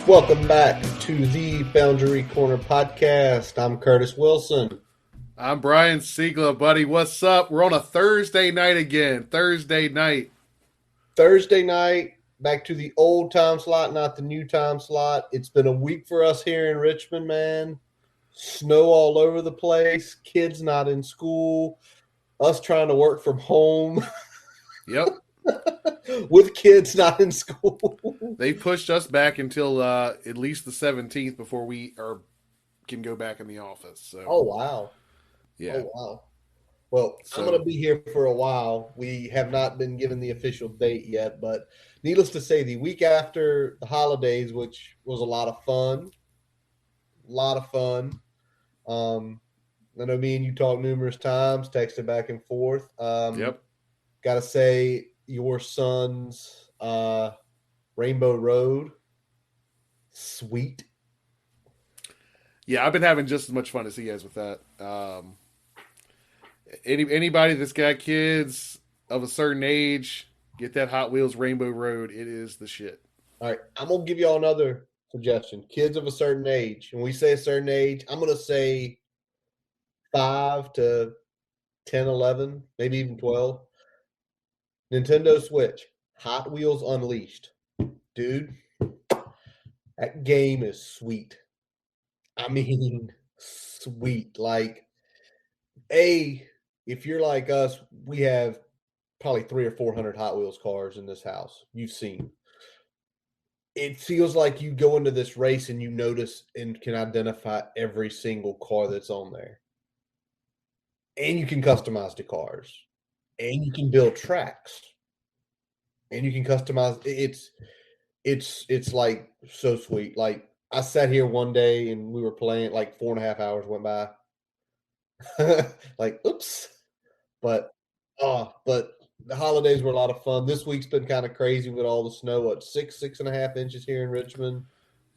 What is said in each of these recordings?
Welcome back to the Boundary Corner podcast. I'm Curtis Wilson. I'm Brian Siegler, buddy. What's up? We're on a Thursday night again. Thursday night, back to the old time slot, not the new time slot. It's been a week for us here in Richmond, man. Snow all over the place, kids not in school, us trying to work from home. Yep. With kids not in school. They pushed us back until at least the 17th before we can go back in the office. So. Oh, wow. Yeah. Oh, wow. Well, I'm going to be here for a while. We have not been given the official date yet, but needless to say, the week after the holidays, which was a lot of fun. I know me and you talked numerous times, texted back and forth. Yep. Got to say, your son's Rainbow Road, sweet. Yeah, I've been having just as much fun as he has with that. Anybody that's got kids of a certain age, get that Hot Wheels Rainbow Road. It is the shit. All right, I'm going to give you all another suggestion. Kids of a certain age. When we say a certain age, I'm going to say 5 to 10, 11, maybe even 12. Nintendo Switch, Hot Wheels Unleashed. Dude, that game is sweet. I mean, sweet. Like, if you're like us, we have probably 300 or 400 Hot Wheels cars in this house. You've seen. It feels like you go into this race and you notice and can identify every single car that's on there. And you can customize the cars. And you can build tracks. And you can customize. It's like so sweet. Like, I sat here one day and we were playing, like 4.5 hours went by. Like, oops. But the holidays were a lot of fun. This week's been kind of crazy with all the snow. What, 6.5 inches here in Richmond?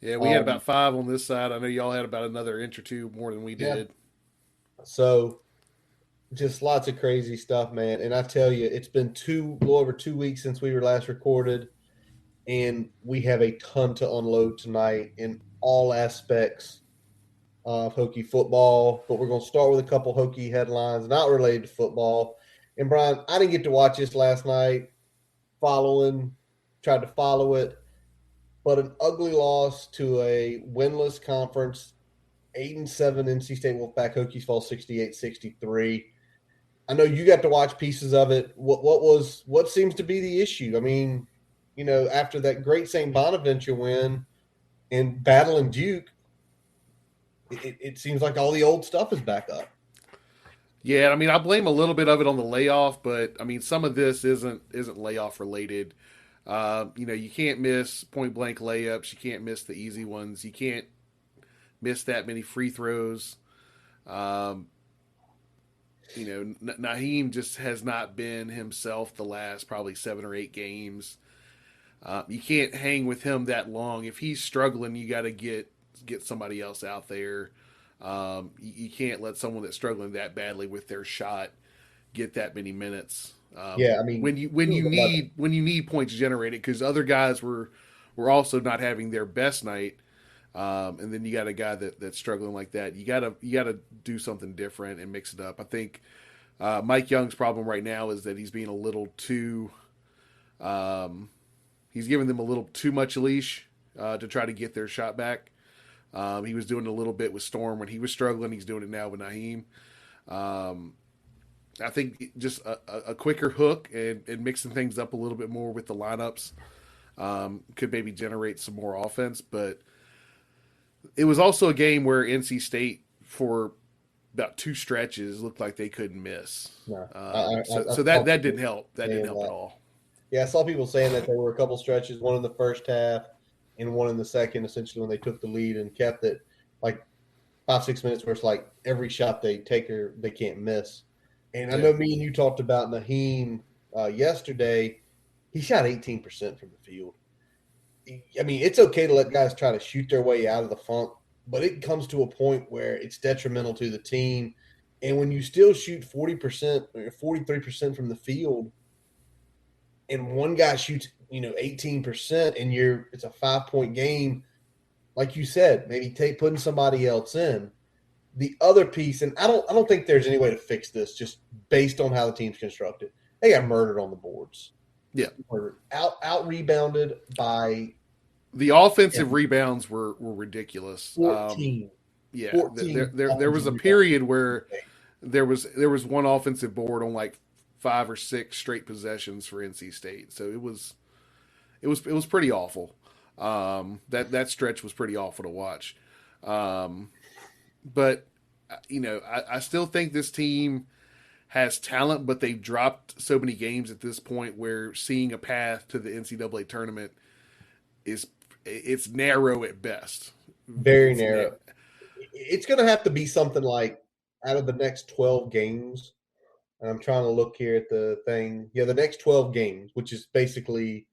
Yeah, we had about 5 on this side. I know y'all had about another inch or two more than we did. Yeah. So just lots of crazy stuff, man. And I tell you, it's been a little over 2 weeks since we were last recorded, and we have a ton to unload tonight in all aspects of Hokie football. But we're going to start with a couple Hokie headlines not related to football. And Brian, I didn't get to watch this last night. Tried to follow it, but an ugly loss to a winless conference, 8-7 NC State Wolfpack. Hokies fall 68-63. I know you got to watch pieces of it. What seems to be the issue? I mean, you know, after that great St. Bonaventure win and battling Duke, it seems like all the old stuff is back up. Yeah, I mean, I blame a little bit of it on the layoff, but I mean, some of this isn't layoff related. You can't miss point blank layups. You can't miss the easy ones. You can't miss that many free throws. Naheem just has not been himself the last probably 7 or 8 games. You can't hang with him that long. If he's struggling, you got to get somebody else out there. You can't let someone that's struggling that badly with their shot get that many minutes. I mean, when you need points generated, because other guys were also not having their best night, and then you got a guy that's struggling like that. You gotta do something different and mix it up. I think Mike Young's problem right now is that he's being a little too. He's giving them a little too much leash to try to get their shot back. He was doing it a little bit with Storm when he was struggling. He's doing it now with Naheem. I think just a quicker hook and mixing things up a little bit more with the lineups could maybe generate some more offense. But it was also a game where NC State, for about 2 stretches, looked like they couldn't miss. No, that didn't help. That didn't help at all. Yeah, I saw people saying that there were a couple stretches, one in the first half and one in the second, essentially when they took the lead and kept it like 5-6 minutes where it's like every shot they take they can't miss. And I know me and you talked about Naheem yesterday. He shot 18% from the field. I mean, it's okay to let guys try to shoot their way out of the funk, but it comes to a point where it's detrimental to the team. And when you still shoot 40% or 43% from the field, and one guy shoots, 18%, and it's a 5-point game, like you said, maybe putting somebody else in. The other piece, and I don't think there's any way to fix this just based on how the team's constructed. They got murdered on the boards. Yeah. Out rebounded by the offensive rebounds were ridiculous. 14. Yeah, 14 there was a period where there was one offensive board on like 5 or 6 straight possessions for NC State. So it was pretty awful. That stretch was pretty awful to watch. But I still think this team has talent, but they've dropped so many games at this point where seeing a path to the NCAA tournament it's narrow at best. Very narrow. It's going to have to be something like out of the next 12 games. And I'm trying to look here at the thing. Yeah, the next 12 games, which is basically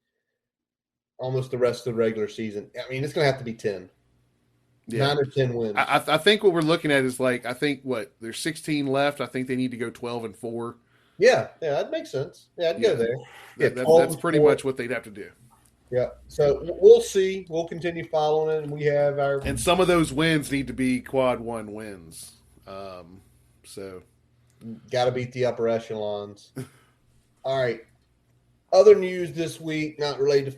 almost the rest of the regular season. I mean, it's going to have to be 10. Yeah. 9 or 10 wins. I think what we're looking at is like, I think there's 16 left. I think they need to go 12-4. Yeah, that makes sense. Yeah, I'd go there. Yeah, that's pretty much what they'd have to do. Yeah, so we'll see. We'll continue following it, and we have our. And some of those wins need to be quad 1 wins. So, got to beat the upper echelons. All right. Other news this week, related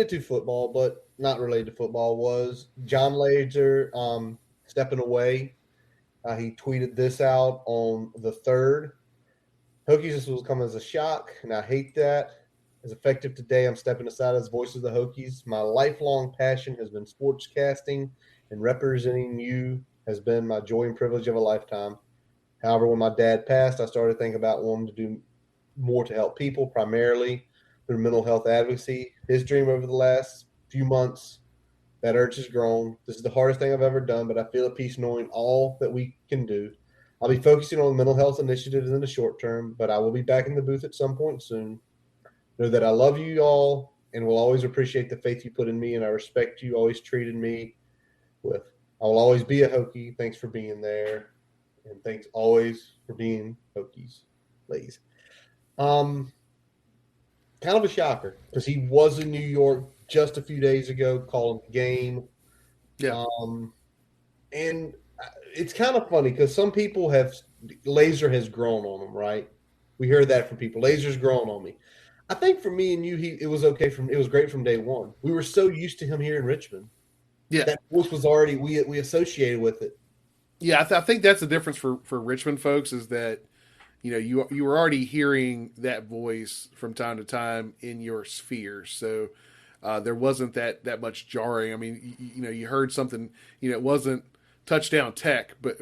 to football, but not related to football, was John Laser stepping away. He tweeted this out on the 3rd. Hokies, this will come as a shock, and I hate that. As effective today, I'm stepping aside as voice of the Hokies. My lifelong passion has been sportscasting, and representing you has been my joy and privilege of a lifetime. However, when my dad passed, I started thinking about wanting to do more to help people, primarily through mental health advocacy. His dream over the last few months, that urge has grown. This is the hardest thing I've ever done, but I feel at peace knowing all that we can do. I'll be focusing on mental health initiatives in the short term, but I will be back in the booth at some point soon. Know that I love you all and will always appreciate the faith you put in me, and I respect you always treated me with. I will always be a Hokie. Thanks for being there, and thanks always for being Hokies, ladies. Kind of a shocker because he was in New York just a few days ago calling the game. Yeah. And it's kind of funny because some people Laser has grown on him, right? We heard that from people. Laser's grown on me. I think for me and you, it was great from day one. We were so used to him here in Richmond. Yeah, that voice was already we associated with it. Yeah, I think that's the difference for Richmond folks is that you were already hearing that voice from time to time in your sphere, so there wasn't that much jarring. I mean, you heard something. It wasn't touchdown tech, but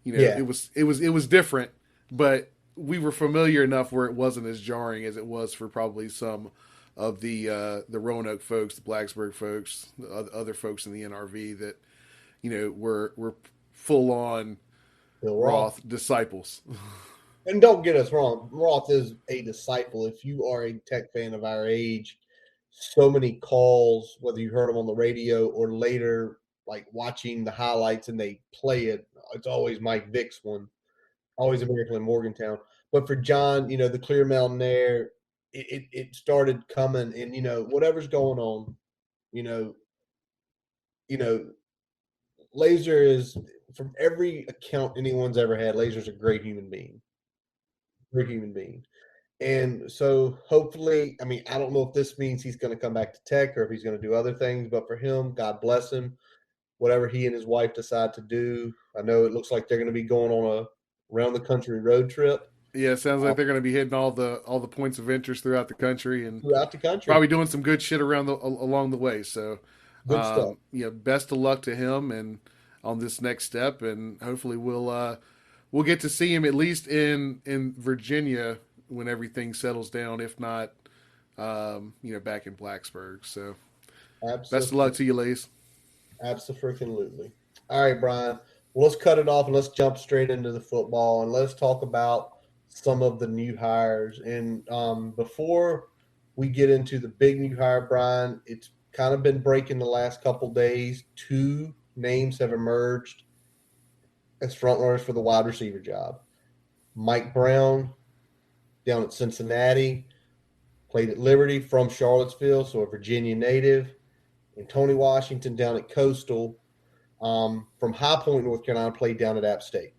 it was different, but we were familiar enough where it wasn't as jarring as it was for probably some of the Roanoke folks, the Blacksburg folks, the other folks in the NRV that were full on Roth disciples. And don't get us wrong, Roth is a disciple. If you are a Tech fan of our age, so many calls, whether you heard them on the radio or later, like watching the highlights and they play it, it's always Mike Vick's one. Always a miracle in Morgantown. But for John, the Clear Mountain Air, it started coming, and whatever's going on, Laser is, from every account anyone's ever had, Laser's a great human being. Great human being. And so hopefully, I mean, I don't know if this means he's going to come back to Tech or if he's going to do other things, but for him, God bless him. Whatever he and his wife decide to do, I know it looks like they're going to be going on a around the country road trip. Yeah, it sounds like they're going to be hitting all the points of interest throughout the country and probably doing some good shit along the way. So, good stuff. Best of luck to him and on this next step, and hopefully we'll get to see him at least in Virginia when everything settles down. If not, back in Blacksburg. So, absolutely. Best of luck to you, Lace. Absolutely. All right, Brian. Well, let's cut it off and let's jump straight into the football and let's talk about some of the new hires. And before we get into the big new hire, Brian, it's kind of been breaking the last couple days. 2 names have emerged as frontrunners for the wide receiver job. Mike Brown down at Cincinnati, played at Liberty from Charlottesville, so a Virginia native. and Tony Washington down at Coastal. From High Point, North Carolina, played down at App State.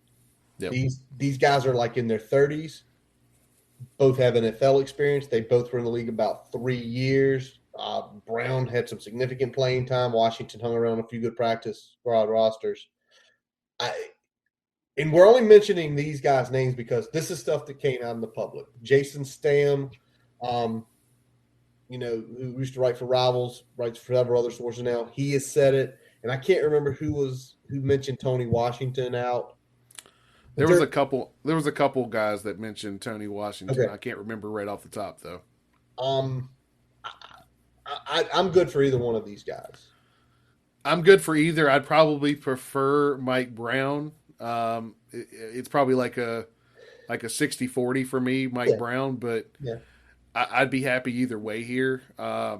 Yep. These guys are like in their 30s. Both have NFL experience. They both were in the league about 3 years. Brown had some significant playing time. Washington hung around a few good practice squad rosters. And we're only mentioning these guys' names because this is stuff that came out in the public. Jason Stamm, who used to write for Rivals, writes for several other sources now. He has said it, and I can't remember who mentioned Tony Washington out. There was a couple guys that mentioned Tony Washington. Okay. I can't remember right off the top though. I'm good for either one of these guys. I'm good for either. I'd probably prefer Mike Brown. It's probably like a 60-40 for me, Mike Brown, but I'd be happy either way here. I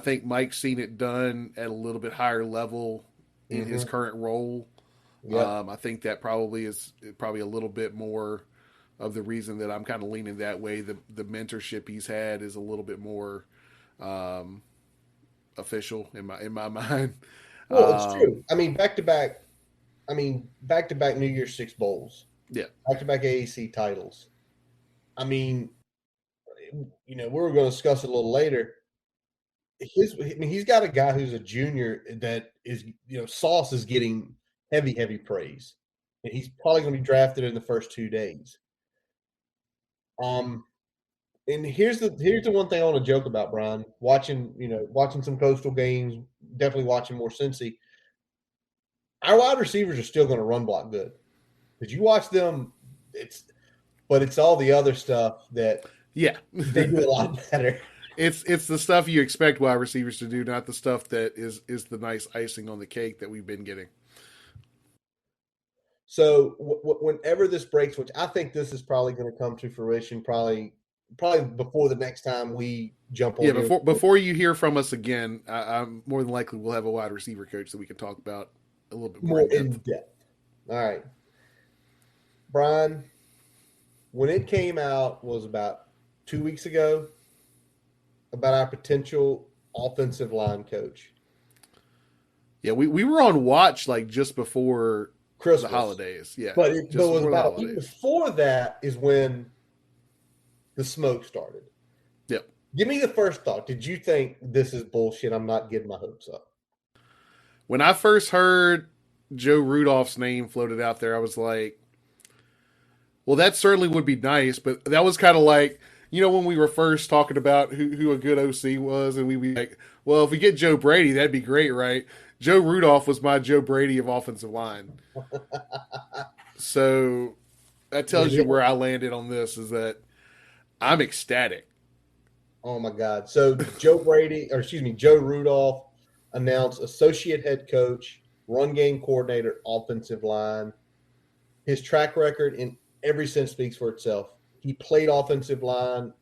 think Mike's seen it done at a little bit higher level in his current role. Yep. I think that probably is a little bit more of the reason that I'm kind of leaning that way. The mentorship he's had is a little bit more official in my mind. Well, it's true. I mean, back to back New Year's Six bowls. Yeah. Back to back AAC titles. I mean, we were going to discuss it a little later. He's got a guy who's a junior that is, Sauce is getting heavy praise, and he's probably going to be drafted in the first 2 days. And here's the one thing I want to joke about, Brian. Watching some Coastal games, definitely watching more Cincy. Our wide receivers are still going to run block good. Did you watch them? It's all the other stuff that they do a lot better. It's the stuff you expect wide receivers to do, not the stuff that is the nice icing on the cake that we've been getting. So whenever this breaks, which I think this is probably going to come to fruition, probably before the next time we jump on. Yeah, before you hear from us again, I'm more than likely we'll have a wide receiver coach that we can talk about a little bit more in depth. All right, Brian. When it came out was about 2 weeks ago about our potential offensive line coach. Yeah, we were on watch like just before Christmas, the holidays. Yeah, but it was about before that is when the smoke started. Yep. Give me the first thought. Did you think this is bullshit? I'm not getting my hopes up. When I first heard Joe Rudolph's name floated out there, I was like, well, that certainly would be nice, but that was kind of like, when we were first talking about who a good OC was, and we'd be like, well, if we get Joe Brady, that'd be great, right? Joe Rudolph was my Joe Brady of offensive line. So that tells you where I landed on this, is that I'm ecstatic. Oh, my God. So Joe Rudolph announced associate head coach, run game coordinator, offensive line. His track record in every sense speaks for itself. He played offensive line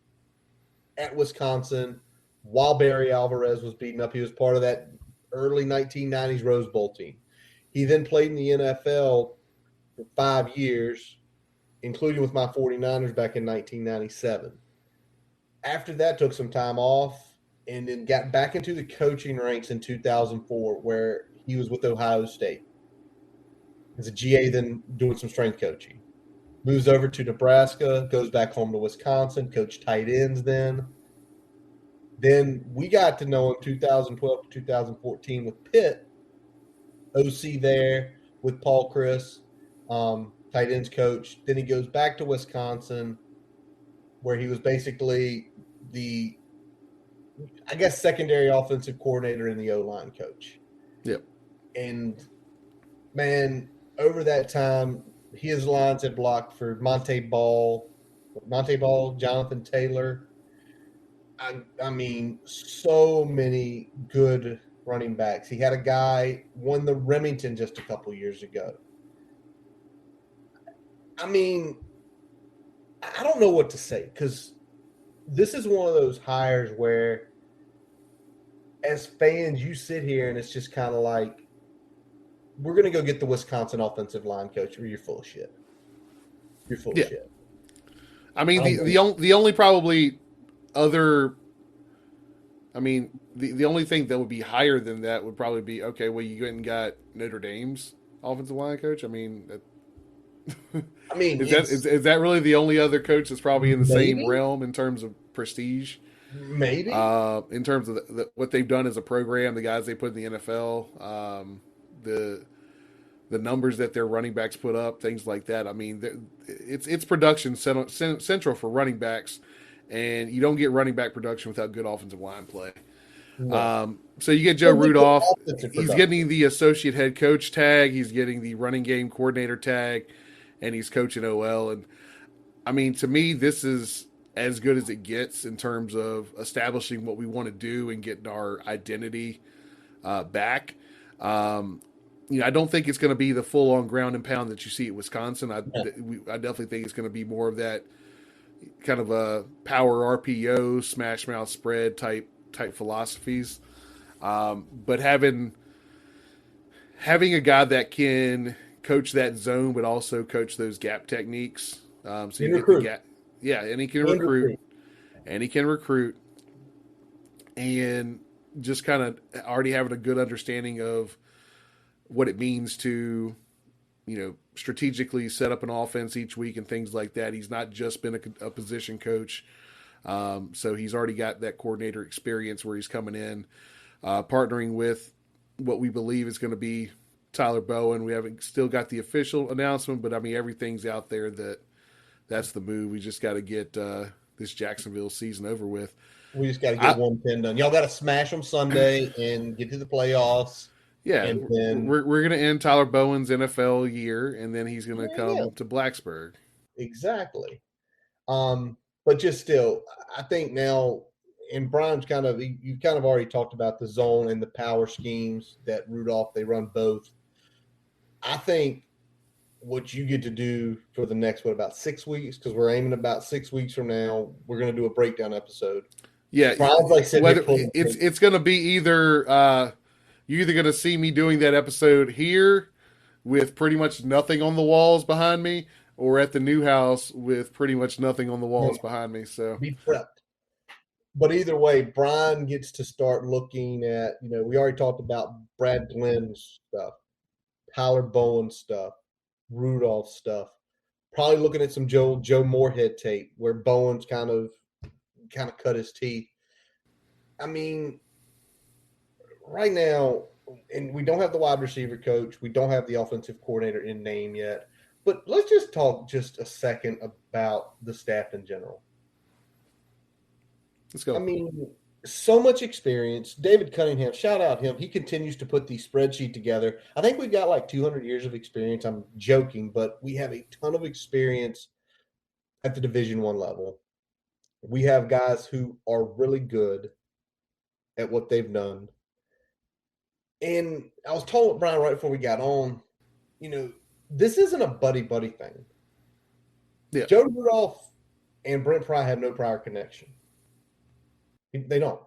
at Wisconsin while Barry Alvarez was beaten up. He was part of that early 1990s Rose Bowl team. He then played in the NFL for 5 years, including with my 49ers back in 1997. After that, took some time off and then got back into the coaching ranks in 2004, where he was with Ohio State as a GA, then doing some strength coaching. Moves over to Nebraska, goes back home to Wisconsin, coached tight ends then. Then we got to know him 2012 to 2014 with Pitt, OC there with Paul Chris, tight ends coach. Then he goes back to Wisconsin, where he was basically the, secondary offensive coordinator and the O-line coach. Yep. And, man, over that time, his lines had blocked for Monte Ball, Jonathan Taylor. I mean, so many good running backs. He had a guy won the Remington just a couple years ago. I mean, I don't know what to say, because this is one of those hires where, as fans, you sit here and it's just kind of like, we're going to go get the Wisconsin offensive line coach, or you're full of shit. You're full of shit. I mean, the only probably other I mean, the only thing that would be higher than that would probably be, okay, well, you went and got Notre Dame's offensive line coach. I mean, I mean, is that it's is that really the only other coach that's probably in the same maybe, realm in terms of prestige? maybe. In terms of what they've done as a program, the guys they put in the NFL, the the numbers that their running backs put up, things like that. I mean, it's production central for running backs, and you don't get running back production without good offensive line play. No. So you get Joe Well, look at Rudolph. offensive He's production. getting the associate head coach tag. He's getting the running game coordinator tag, and he's coaching OL. And I mean, to me, this is as good as it gets in terms of establishing what we want to do and getting our identity back. I don't think it's going to be the full on ground and pound that you see at Wisconsin. Yeah. I definitely think it's going to be more of that kind of a power RPO, smash mouth spread type philosophies. But having a guy that can coach that zone, but also coach those gap techniques, so you get the gap. Yeah, and he can recruit, and just kind of already having a good understanding of what it means to, strategically set up an offense each week and things like that. He's not just been a position coach. So he's already got that coordinator experience where he's coming in, partnering with what we believe is going to be Tyler Bowen. We haven't still got the official announcement, but I mean, everything's out there that's the move. We just got to get this Jacksonville season over with. We just got to get 110 done. Y'all got to smash them Sunday and get to the playoffs. Yeah, and then we're going to end Tyler Bowen's NFL year, and then he's going to come to Blacksburg. Exactly. But just still, I think now, and Brian's you've kind of already talked about the zone and the power schemes that Rudolph, they run both. I think what you get to do for the next, about 6 weeks, because we're aiming about 6 weeks from now, we're going to do a breakdown episode. Yeah, Brian's it's going to be either you're either going to see me doing that episode here with pretty much nothing on the walls behind me, or at the new house with pretty much nothing on the walls behind me. So be prepped. But either way, Brian gets to start looking at, we already talked about Brad Glenn's stuff, Tyler Bowen stuff, Rudolph stuff. Probably looking at some Joe Moorhead tape where Bowen's kind of cut his teeth. I mean, right now, and we don't have the wide receiver coach, we don't have the offensive coordinator in name yet. But let's just talk just a second about the staff in general. Let's go. I mean, so much experience. David Cunningham, shout out him. He continues to put the spreadsheet together. I think we've got like 200 years of experience. I'm joking, but we have a ton of experience at the Division I level. We have guys who are really good at what they've done. And I was told Brian right before we got on, this isn't a buddy-buddy thing. Yeah. Joe Rudolph and Brent Pry have no prior connection. They don't.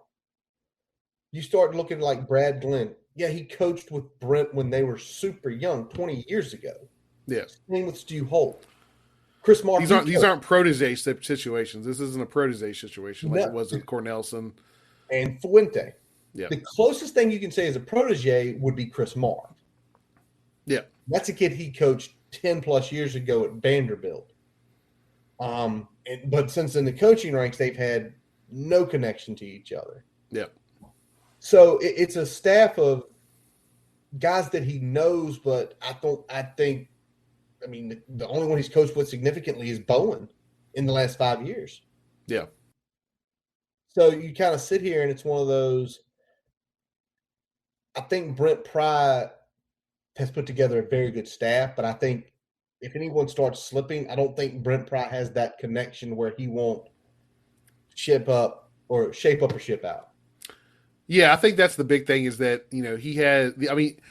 You start looking like Brad Glenn. Yeah, he coached with Brent when they were super young 20 years ago. Yeah. Same with Stu Holt. Chris Martin. These aren't protege situations. This isn't a protege situation like it was with Cornelson. And Fuente. Yeah. The closest thing you can say as a protege would be Chris Marr. Yeah. That's a kid he coached 10 plus years ago at Vanderbilt. But since in the coaching ranks, they've had no connection to each other. Yeah. So it's a staff of guys that he knows, but the only one he's coached with significantly is Bowen in the last 5 years. Yeah. So you kind of sit here and it's one of those. I think Brent Pry has put together a very good staff, but I think if anyone starts slipping, I don't think Brent Pry has that connection where he won't shape up or ship out. Yeah, I think that's the big thing is that, he has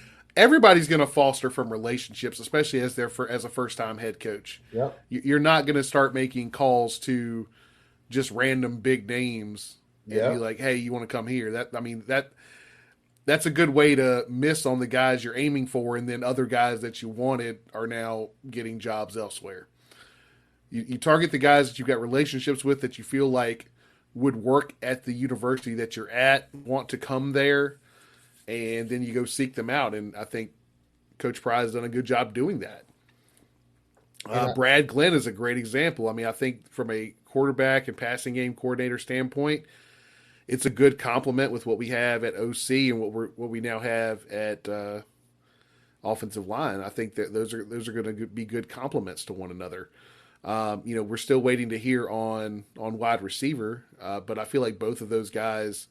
– everybody's going to foster from relationships, especially as a first-time head coach. Yep. You're not going to start making calls to just random big names and be like, hey, you want to come here? That's a good way to miss on the guys you're aiming for, and then other guys that you wanted are now getting jobs elsewhere. You target the guys that you've got relationships with that you feel like would work at the university that you're at, want to come there, and then you go seek them out. And I think Coach Pry has done a good job doing that. And Brad Glenn is a great example. I mean, I think from a quarterback and passing game coordinator standpoint, it's a good complement with what we have at OC and what we now have at offensive line. I think that those are going to be good complements to one another. We're still waiting to hear on wide receiver, but I feel like both of those guys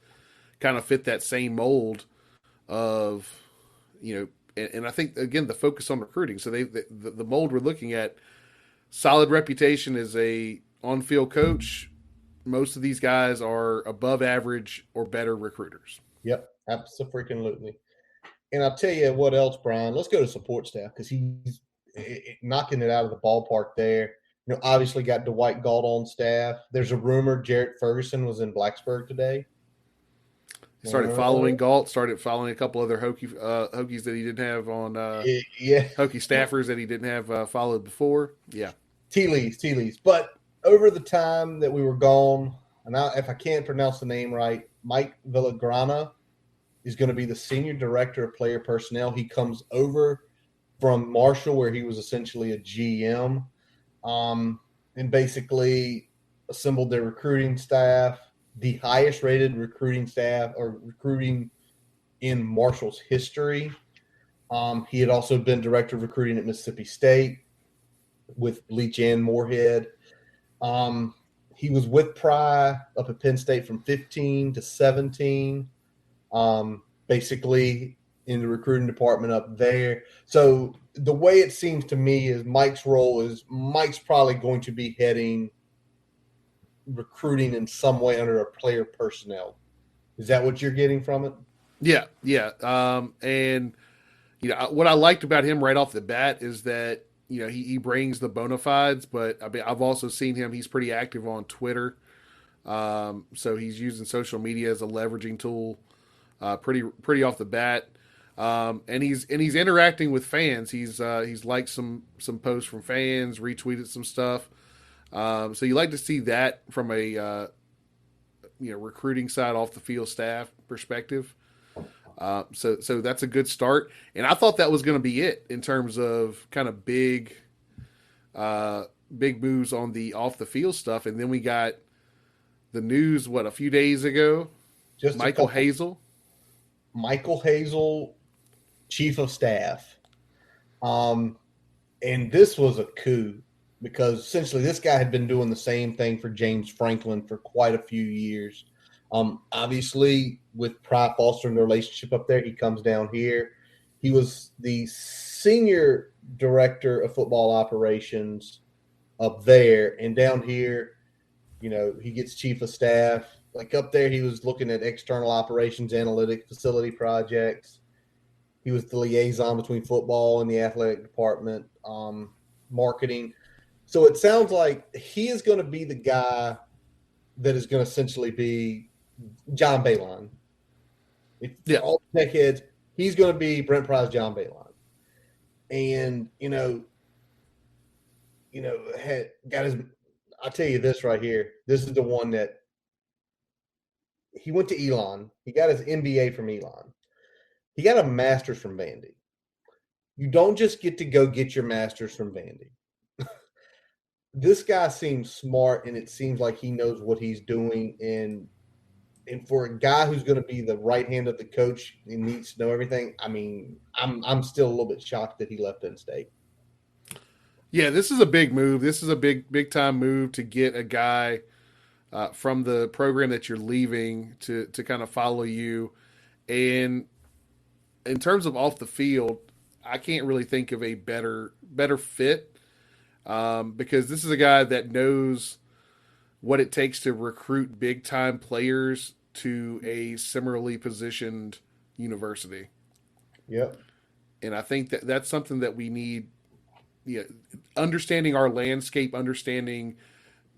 kind of fit that same mold of, and I think again the focus on recruiting. So the mold we're looking at, solid reputation as a on-field coach. Most of these guys are above average or better recruiters. yep, absolutely. And I'll tell you what else, Brian. Let's go to support staff because he's knocking it out of the ballpark there. Obviously got Dwight Galt on staff. There's a rumor Jarrett Ferguson was in Blacksburg today. Started following Galt. Started following a couple other Hokies that he didn't have on. Yeah, Hokie staffers that he didn't have followed before. Yeah, tea leaves. But over the time that we were gone, and if I can't pronounce the name right, Mike Villagrana is going to be the senior director of player personnel. He comes over from Marshall, where he was essentially a GM, and basically assembled their recruiting staff, the highest rated recruiting staff or recruiting in Marshall's history. He had also been director of recruiting at Mississippi State with Leach and Moorhead. He was with Pry up at Penn State from 15 to 17. Basically in the recruiting department up there. So the way it seems to me is Mike's probably going to be heading recruiting in some way under a player personnel. Is that what you're getting from it? Yeah. And what I liked about him right off the bat is that he brings the bona fides, but I mean, I've also seen him. He's pretty active on Twitter, so he's using social media as a leveraging tool. Pretty off the bat, and he's interacting with fans. He's liked some posts from fans, retweeted some stuff. So you like to see that from a recruiting side off the field staff perspective. So that's a good start, and I thought that was going to be it in terms of kind of big moves on the off the field stuff, and then we got the news a few days ago. Just Michael Hazel, chief of staff. And this was a coup because essentially this guy had been doing the same thing for James Franklin for quite a few years. Obviously, with Pry fostering the relationship up there, he comes down here. He was the senior director of football operations up there, and down here, he gets chief of staff. Like up there, he was looking at external operations, analytic, facility projects. He was the liaison between football and the athletic department, marketing. So it sounds like he is going to be the guy that is going to essentially be John Baylon. All the tech heads, he's going to be Brent Pry's John Baylon. And, got his – I'll tell you this right here. This is the one that he went to Elon. He got his MBA from Elon. He got a master's from Vandy. You don't just get to go get your master's from Vandy. This guy seems smart, and it seems like he knows what he's doing. And for a guy who's going to be the right hand of the coach and needs to know everything, I mean, I'm still a little bit shocked that he left Penn State. Yeah, this is a big move. This is a big time move to get a guy from the program that you're leaving to kind of follow you. And in terms of off the field, I can't really think of a better fit because this is a guy that knows what it takes to recruit big time players to a similarly positioned university. Yep. And I think that's something that we need. Understanding our landscape, understanding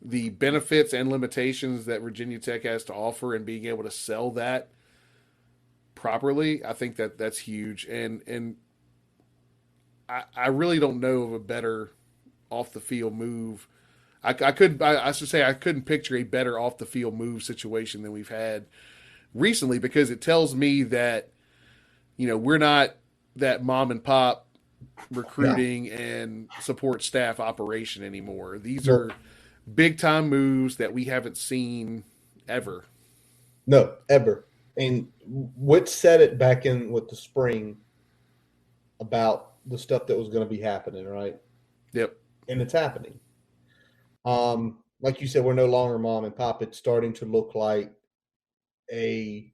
the benefits and limitations that Virginia Tech has to offer, and being able to sell that properly, I think that's huge. And I really don't know of a better off the field move. I should say I couldn't picture a better off the field move situation than we've had recently, because it tells me that we're not that mom and pop No, recruiting and support staff operation anymore. These no, are big time moves that we haven't seen ever. no, ever. And Whit said it back in with the spring about the stuff that was going to be happening, right? Yep. And it's happening. Like you said, we're no longer mom and pop. It's starting to look like a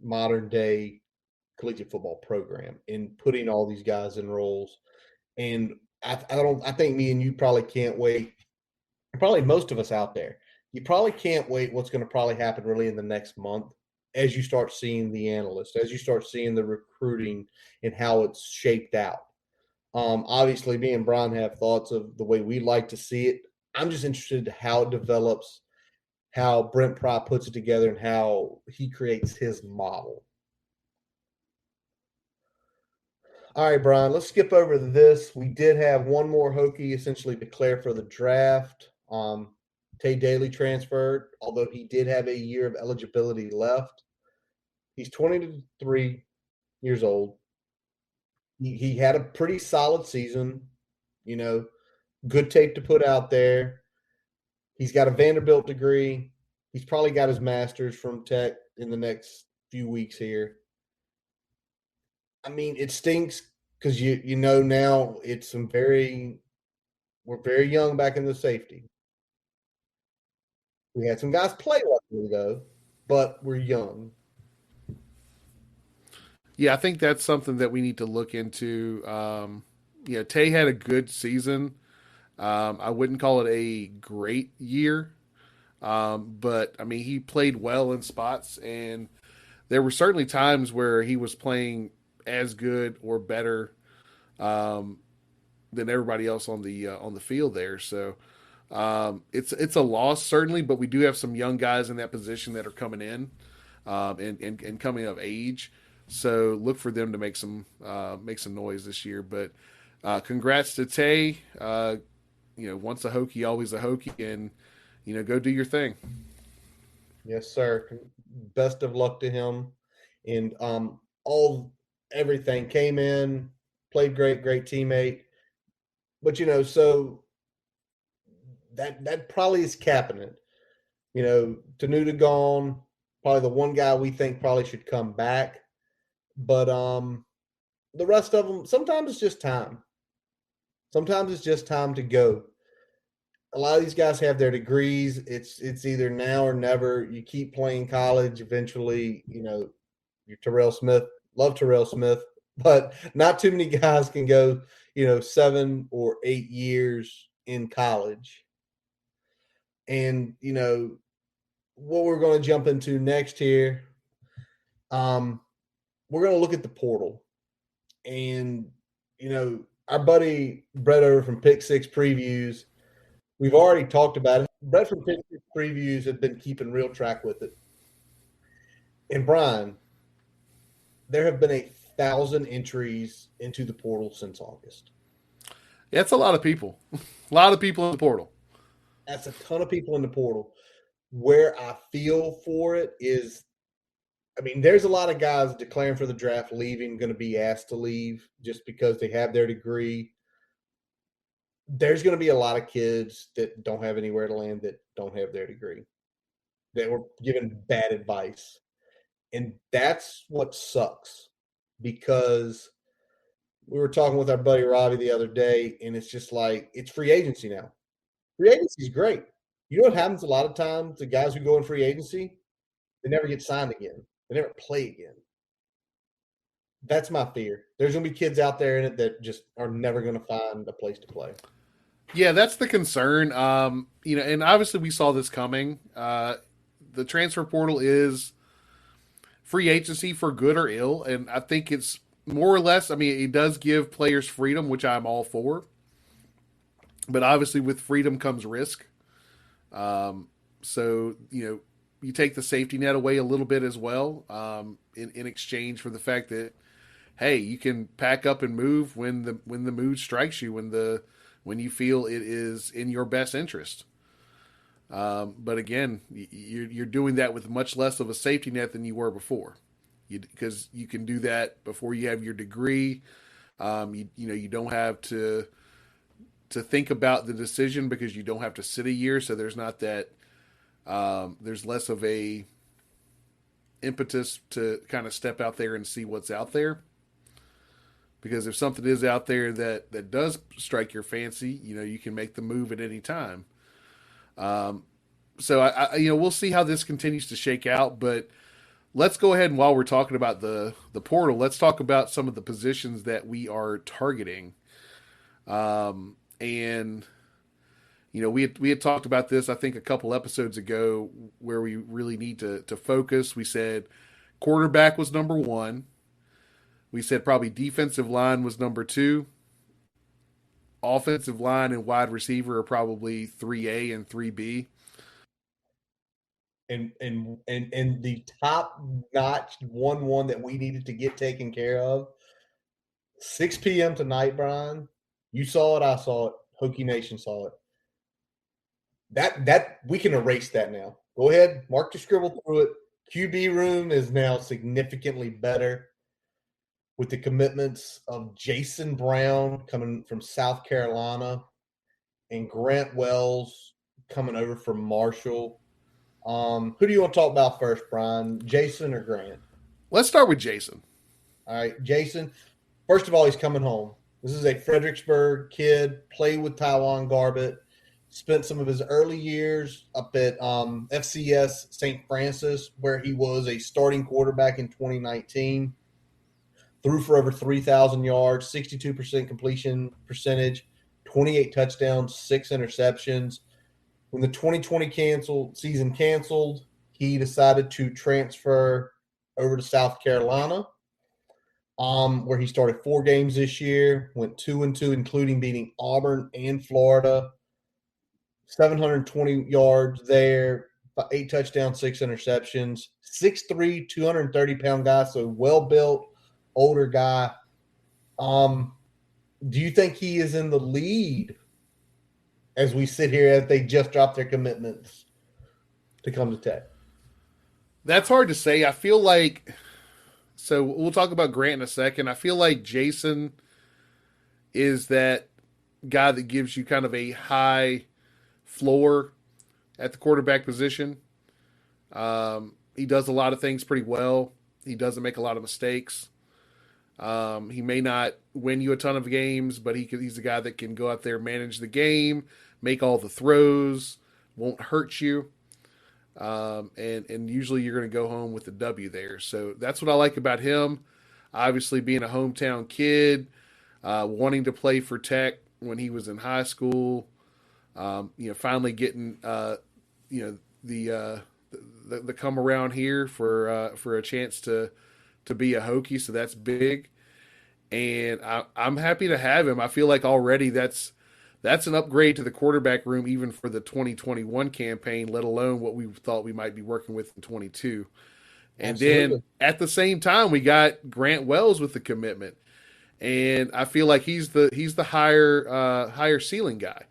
modern day collegiate football program in putting all these guys in roles. And I don't. I think me and you probably can't wait. Probably most of us out there, you probably can't wait. What's going to probably happen really in the next month, as you start seeing the analysts, as you start seeing the recruiting and how it's shaped out. Obviously, me and Brian have thoughts of the way we like to see it. I'm just interested in how it develops, how Brent Pry puts it together, and how he creates his model. All right, Brian, let's skip over to this. We did have one more Hokie essentially declare for the draft. Tay Daly transferred, although he did have a year of eligibility left. He's 23 years old. He had a pretty solid season, you know, good tape to put out there. He's got a Vanderbilt degree. He's probably got his master's from Tech in the next few weeks here. I mean, it stinks because now it's some we're very young back in the safety. We had some guys play luckily though, but we're young. Yeah, I think that's something that we need to look into. Tay had a good season. I wouldn't call it a great year, but I mean, he played well in spots, and there were certainly times where he was playing as good or better um, than everybody else on the field there. So it's a loss certainly, but we do have some young guys in that position that are coming in and coming of age. So look for them to make some noise this year. But congrats to Tay. Once a Hokie, always a Hokie, and go do your thing. Yes, sir. Best of luck to him. And all everything came in, played great, great teammate. But so that probably is capping it. Tanuda gone, probably the one guy we think probably should come back. But the rest of them, sometimes it's just time. Sometimes it's just time to go. A lot of these guys have their degrees. It's either now or never. You keep playing college, eventually, you're Terrell Smith. Love Terrell Smith, but not too many guys can go, 7 or 8 years in college. And what we're going to jump into next here, we're going to look at the portal. And our buddy Brett over from Pick Six Previews, we've already talked about it. Brett from Pick Six Previews have been keeping real track with it. And Brian, there have been 1,000 entries into the portal since August. Yeah, it's a lot of people. A lot of people in the portal. That's a ton of people in the portal. Where I feel for it is, I mean, there's a lot of guys declaring for the draft leaving, going to be asked to leave just because they have their degree. There's going to be a lot of kids that don't have anywhere to land that don't have their degree, that were given bad advice. And that's what sucks, because we were talking with our buddy Robbie the other day, and it's just like, it's free agency now. Free agency is great. You know what happens a lot of times? The guys who go in free agency, they never get signed again. They never play again. That's my fear. There's going to be kids out there in it that just are never going to find a place to play. Yeah, that's the concern. And obviously we saw this coming. The transfer portal is free agency for good or ill, and I think it's more or less. I mean, it does give players freedom, which I'm all for. But obviously, with freedom comes risk. So you take the safety net away a little bit as well, in exchange for the fact that, hey, you can pack up and move when the mood strikes you, when the when you feel it is in your best interest. But again, you're doing that with much less of a safety net than you were before, because you can do that before you have your degree. You don't have to think about the decision because you don't have to sit a year, so there's not that there's less of a impetus to kind of step out there and see what's out there. Because if something is out there that does strike your fancy, you can make the move at any time. So we'll see how this continues to shake out, but let's go ahead and while we're talking about the portal, let's talk about some of the positions that we are targeting. And we had talked about this, I think, a couple episodes ago, where we really need to focus. We said quarterback was number one. We said probably defensive line was number two. Offensive line and wide receiver are probably 3A and 3B. And the top notch one that we needed to get taken care of. 6 p.m. tonight, Brian. You saw it, I saw it, Hokie Nation saw it. That we can erase that now. Go ahead, mark your scribble through it. QB room is now significantly better with the commitments of Jason Brown coming from South Carolina and Grant Wells coming over from Marshall. Who do you want to talk about first, Brian? Jason or Grant? Let's start with Jason. All right, Jason. First of all, he's coming home. This is a Fredericksburg kid, played with Taiwan Garbett, spent some of his early years up at FCS St. Francis, where he was a starting quarterback in 2019. Threw for over 3,000 yards, 62% completion percentage, 28 touchdowns, 6 interceptions. When the 2020 season canceled, he decided to transfer over to South Carolina, where he started 4 games this year, went 2-2, including beating Auburn and Florida. 720 yards there, 8 touchdowns, 6 interceptions. 6'3", 230-pound guy, so well-built, older guy. Do you think he is in the lead as we sit here, as they just dropped their commitments to come to Tech? That's hard to say. I feel like, so we'll talk about Grant in a second. I feel like Jason is that guy that gives you kind of a high floor at the quarterback position. He does a lot of things pretty well. He doesn't make a lot of mistakes. He may not win you a ton of games, but he's a guy that can go out there, manage the game, make all the throws, won't hurt you. And usually you're going to go home with a W there. So that's what I like about him. Obviously being a hometown kid, wanting to play for Tech when he was in high school, finally getting, the come around here for a chance to be a Hokie. So that's big. And I'm happy to have him. I feel like already that's an upgrade to the quarterback room, even for the 2021 campaign, let alone what we thought we might be working with in 22. And Absolutely. Then at the same time, we got Grant Wells with the commitment. And I feel like he's the higher ceiling guy.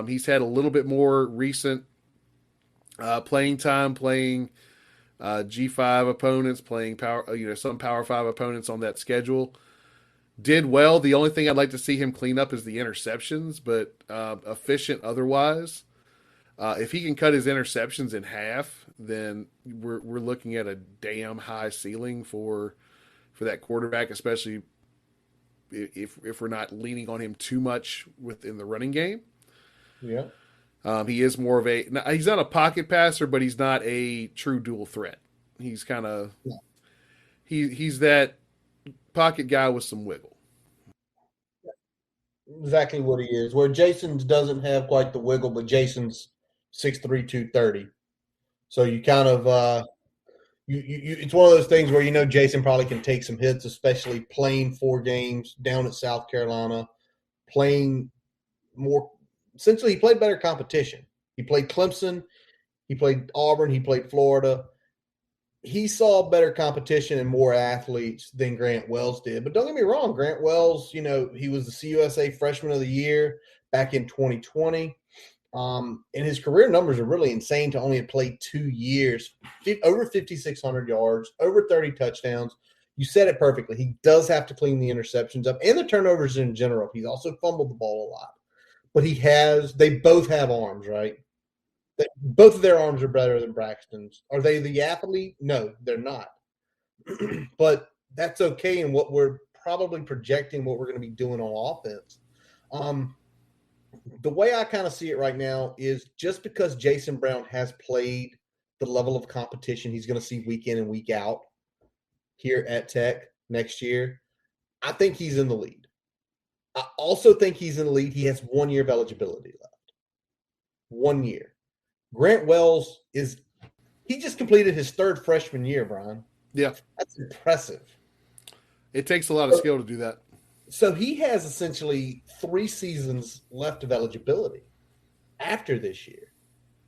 He's had a little bit more recent playing time, playing G5 opponents, playing some Power 5 opponents on that schedule. Did well. The only thing I'd like to see him clean up is the interceptions, but efficient otherwise. If he can cut his interceptions in half, then we're looking at a damn high ceiling for that quarterback, especially if we're not leaning on him too much within the running game. Yeah. He is more of he's not a pocket passer, but he's not a true dual threat. He's kind of, he's that pocket guy with some wiggle. Exactly what he is. Where Jason's doesn't have quite the wiggle, but Jason's 6'3", 230. So you kind of, it's one of those things where, Jason probably can take some hits, especially playing 4 games down at South Carolina, playing more. Essentially, he played better competition. He played Clemson. He played Auburn. He played Florida. he saw better competition and more athletes than Grant Wells did. But don't get me wrong, Grant Wells, he was the CUSA Freshman of the Year back in 2020. And his career numbers are really insane to only have played 2 years, over 5,600 yards, over 30 touchdowns. You said it perfectly. He does have to clean the interceptions up and the turnovers in general. He's also fumbled the ball a lot. But they both have arms, right? Both of their arms are better than Braxton's. Are they the athlete? No, they're not. But that's okay in what we're probably projecting what we're going to be doing on offense. The way I kind of see it right now is just because Jason Brown has played the level of competition he's going to see week in and week out here at Tech next year, I think he's in the lead. I also think he's in the lead. He has 1 year of eligibility left. 1 year. Grant Wells he just completed his third freshman year, Brian. Yeah. That's impressive. It takes a lot of skill to do that. So he has essentially 3 seasons left of eligibility after this year.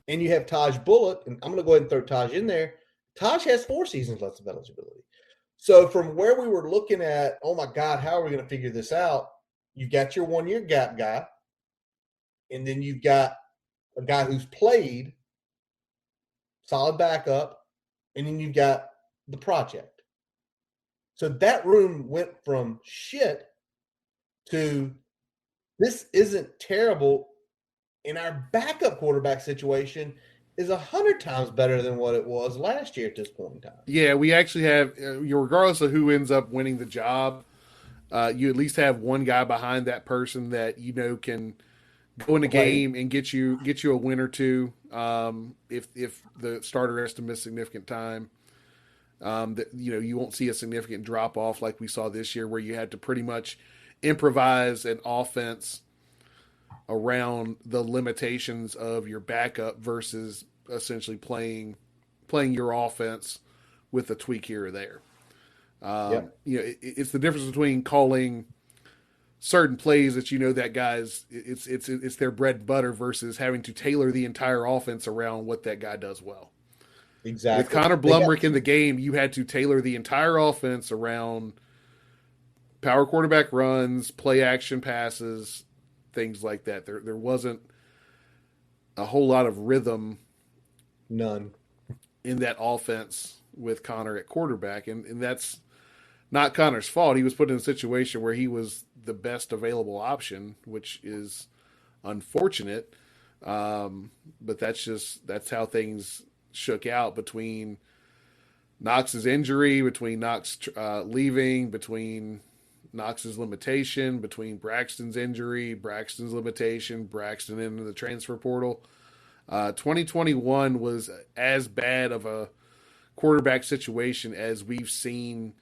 And you have Taj Bullock, and I'm going to go ahead and throw Taj in there. Taj has 4 seasons left of eligibility. So from where we were looking at, oh my God, how are we going to figure this out? You've got your 1 year gap guy, and then you've got a guy who's played, solid backup, and then you've got the project. So that room went from shit to this isn't terrible, and our backup quarterback situation is 100 times better than what it was last year at this point in time. Yeah, we actually have, regardless of who ends up winning the job, you at least have one guy behind that person that can go in a game and get you a win or two. If the starter has to miss significant time, that you won't see a significant drop off like we saw this year, where you had to pretty much improvise an offense around the limitations of your backup versus essentially playing your offense with a tweak here or there. It's the difference between calling certain plays that that guy's it's their bread and butter versus having to tailor the entire offense around what that guy does well. Exactly. With Connor Blumrick in the game, you had to tailor the entire offense around power quarterback runs, play action passes, things like that. There wasn't a whole lot of rhythm, none, in that offense with Connor at quarterback, and that's not Connor's fault. He was put in a situation where he was the best available option, which is unfortunate. But that's how things shook out between Knox's injury, between Knox leaving, between Knox's limitation, between Braxton's injury, Braxton's limitation, Braxton into the transfer portal. 2021 was as bad of a quarterback situation as we've seen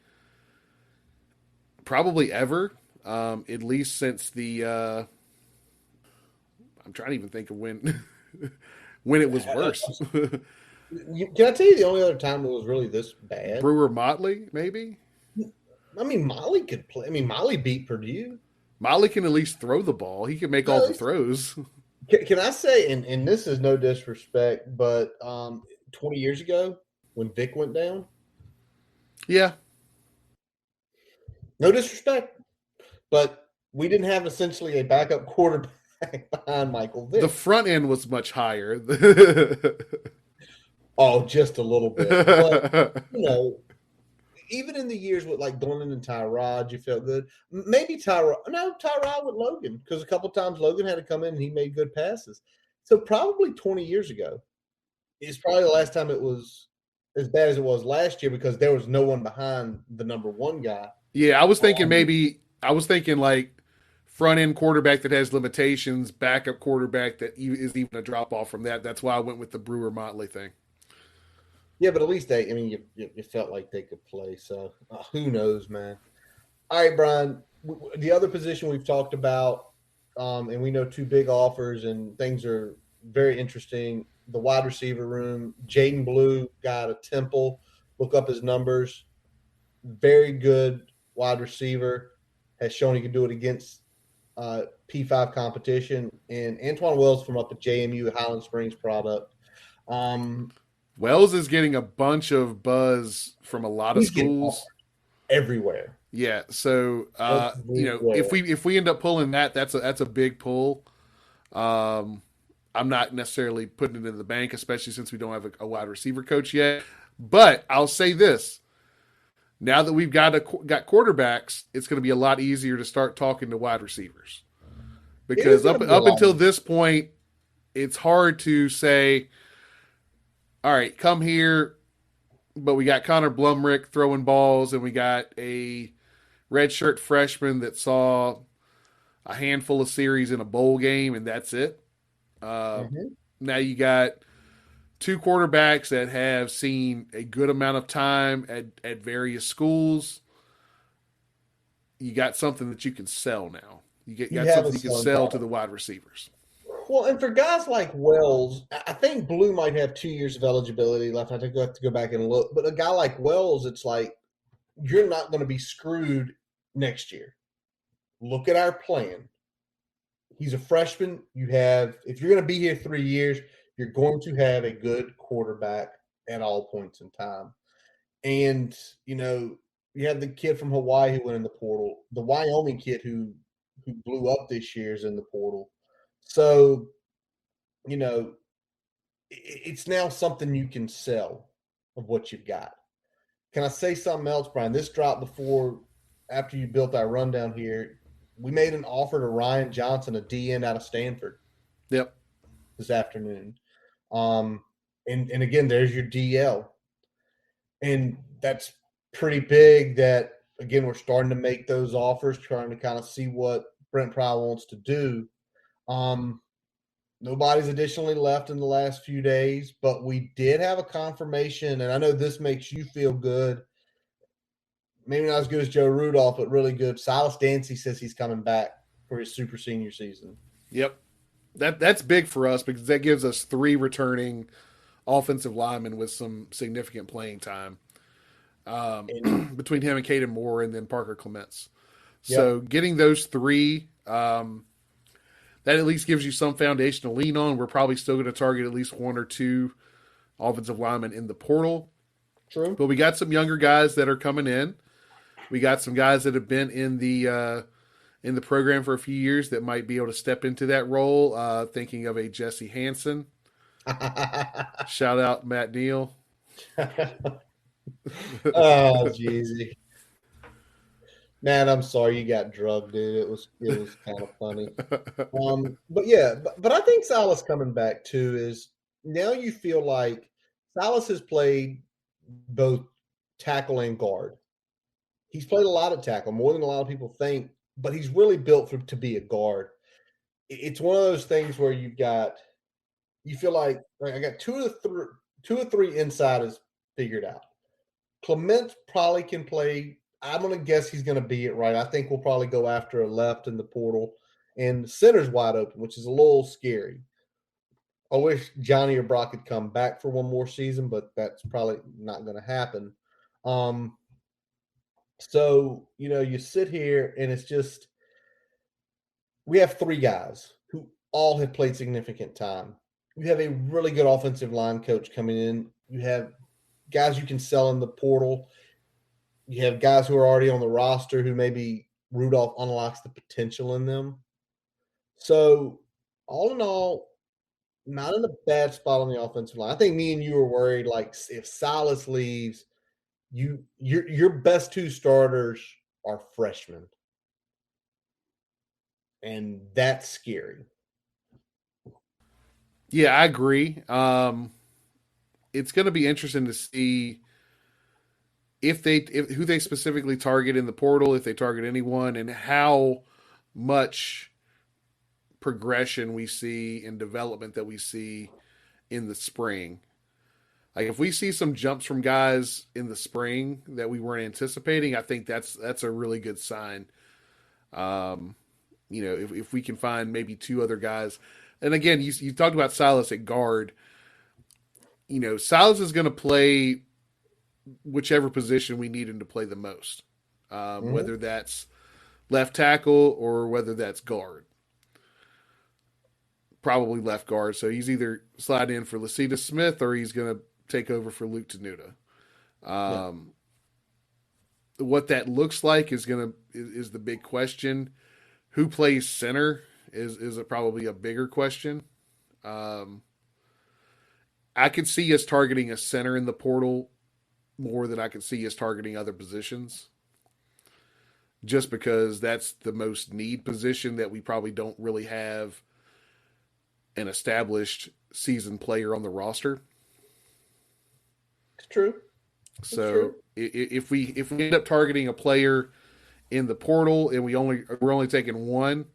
probably ever, at least since the I'm trying to even think of when it was worse. Can I tell you the only other time it was really this bad? Brewer Motley, maybe? I mean, Molly could play. I mean, Molly beat Purdue. Molly can at least throw the ball. He can make all the throws. Can I say, and this is no disrespect, but 20 years ago when Vic went down? Yeah. No disrespect, but we didn't have essentially a backup quarterback behind Michael Vick. The front end was much higher. Oh, just a little bit. But, even in the years with like Dornan and Tyrod, you felt good. Maybe Tyrod with Logan, because a couple times Logan had to come in and he made good passes. So probably 20 years ago is probably the last time it was as bad as it was last year, because there was no one behind the number one guy. Yeah, I was thinking like front end quarterback that has limitations, backup quarterback that is even a drop off from that. That's why I went with the Brewer Motley thing. Yeah, but at least you felt like they could play. So who knows, man. All right, Brian, the other position we've talked about, and we know 2 big offers and things are very interesting. The wide receiver room, Jaden Blue got a Temple. Look up his numbers. Very good wide receiver. Has shown he can do it against P5 competition. And Antoine Wells from up at JMU, Highland Springs product. Wells is getting a bunch of buzz from a lot of He's getting offered schools. everywhere. Yeah, so Everywhere. if we end up pulling that, that's a big pull. Um, I'm not necessarily putting it in the bank, especially since we don't have a wide receiver coach yet. But I'll say this: now that we've got quarterbacks, it's going to be a lot easier to start talking to wide receivers It is because going to be a up lot until of this point, it's hard to say, all right, come here. But we got Connor Blumrick throwing balls, and we got a redshirt freshman that saw a handful of series in a bowl game, and that's it. Uh, Mhm. Now you got two quarterbacks that have seen a good amount of time at various schools. You got something that you can sell now. You Got have a something you can selling sell to product. the wide receivers. Well, and for guys like Wells, I think Blue might have 2 years of eligibility left. I think I have to go back and look. But a guy like Wells, it's like you're not going to be screwed next year. Look at our plan. He's a freshman. You have, if you're going to be here 3 years, you're going to have a good quarterback at all points in time. And, you have the kid from Hawaii who went in the portal, the Wyoming kid who blew up this year is in the portal. So, you know, it's now something you can sell of what you've got. Can I say something else, Brian? This dropped after you built our rundown here. We made an offer to Ryan Johnson, a DN out of Stanford, Yep. this afternoon. Um, and again, there's your DL, and that's pretty big. That again, we're starting to make those offers, trying to kind of see what Brent Pry wants to do. Um, Nobody's additionally left in the last few days, but we did have a confirmation, and I know this makes you feel good. Maybe not as good as Joe Rudolph, but really good. Silas Dancy says he's coming back for his super senior season. Yep. That's big for us because that gives us three returning offensive linemen with some significant playing time And between him and Caden Moore and then Parker Clements. yep, So getting those three, that at least gives you some foundation to lean on. We're probably still going to target at least one or two offensive linemen in the portal. true. But we got some younger guys that are coming in. We got some guys that have been in the program for a few years that might be able to step into that role. Thinking of a Jesse Hansen. Shout out Matt Neal. Oh, jeez. Man, I'm sorry you got drugged, dude. It was kind of funny. But yeah, but I think Silas coming back too is now you feel like Silas has played both tackle and guard. He's played a lot of tackle, more than a lot of people think, but he's really built to be a guard. It's one of those things where you feel like I got two or three insiders figured out. Clement probably can play. I'm going to guess he's going to be it right. I think we'll probably go after a left in the portal, and center's wide open, which is a little scary. I wish Johnny or Brock could come back for one more season, but that's probably not going to happen. Um, so you sit here and it's just we have three guys who all have played significant time. You have a really good offensive line coach coming in. You have guys you can sell in the portal. You have guys who are already on the roster who maybe Rudolph unlocks the potential in them. So, all in all, not in a bad spot on the offensive line. I think me and you were worried, like if Silas leaves, your best two starters are freshmen, and that's scary. Yeah, I agree. It's going to be interesting to see if who they specifically target in the portal, if they target anyone, and how much progression we see and development that we see in the spring. Like if we see some jumps from guys in the spring that we weren't anticipating, I think that's a really good sign. Um, if we can find maybe two other guys, and again, you talked about Silas at guard. Silas is going to play whichever position we need him to play the most, Mm-hmm. whether that's left tackle or whether that's guard. Probably left guard. So he's either slide in for Lacita Smith or he's going to take over for Luke Tenuta. Yeah. What that looks like is the big question. Who plays center is probably a bigger question. Um, I could see us targeting a center in the portal more than I could see us targeting other positions, just because that's the most need position that we probably don't really have an established seasoned player on the roster. It's true. It's So true. if we end up targeting a player in the portal and we're only taking one,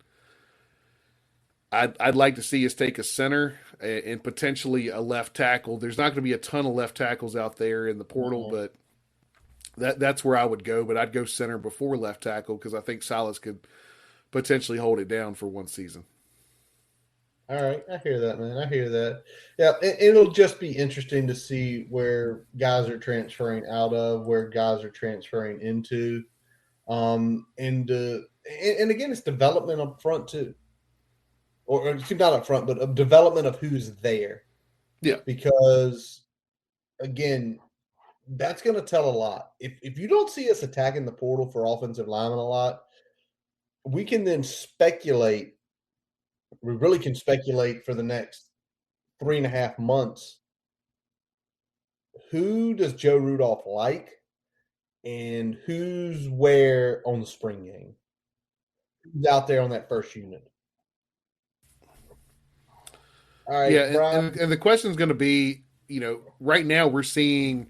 I'd like to see us take a center and potentially a left tackle. There's not going to be a ton of left tackles out there in the portal, Mhm. but that's where I would go. But I'd go center before left tackle because I think Silas could potentially hold it down for one season. All right, I hear that, man. I hear that. Yeah, it'll just be interesting to see where guys are transferring out of, where guys are transferring into, and again, it's development up front too, or excuse me, not up front, but of development of who's there. Yeah, Because again, that's going to tell a lot. If you don't see us attacking the portal for offensive linemen a lot, we can then speculate. We really can speculate for the next 3.5 months. Who does Joe Rudolph like, and who's where on the spring game? Who's out there on that first unit? All yeah, right, Brian. and the question is going to be, right now we're seeing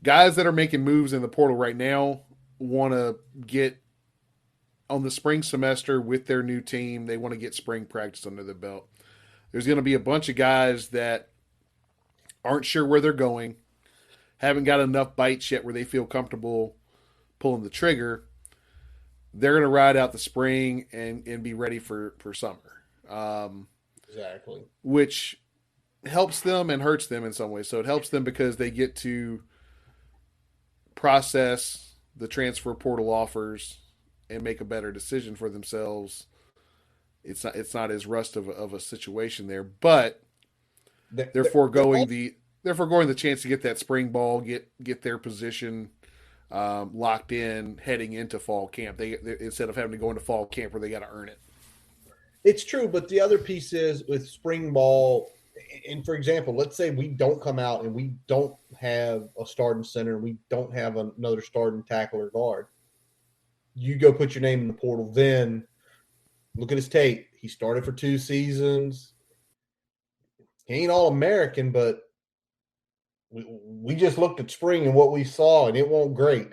guys that are making moves in the portal right now want to get on the spring semester with their new team. They want to get spring practice under their belt. There's going to be a bunch of guys that aren't sure where they're going, haven't got enough bites yet where they feel comfortable pulling the trigger. They're going to ride out the spring and be ready for summer, Exactly. which helps them and hurts them in some ways. So it helps them because they get to process the transfer portal offers and make a better decision for themselves. It's not as rust of a situation there, but They're, they're they're, foregoing the chance to get that spring ball, get their position locked in heading into fall camp. They instead of having to go into fall camp where they got to earn it. It's true, but the other piece is with spring ball. And for example, let's say we don't come out and we don't have a starting center, and we don't have another starting tackle or guard. You go put your name in the portal, then look at his tape. He started for 2 seasons. He ain't all American, but we just looked at spring and what we saw, and it won't great.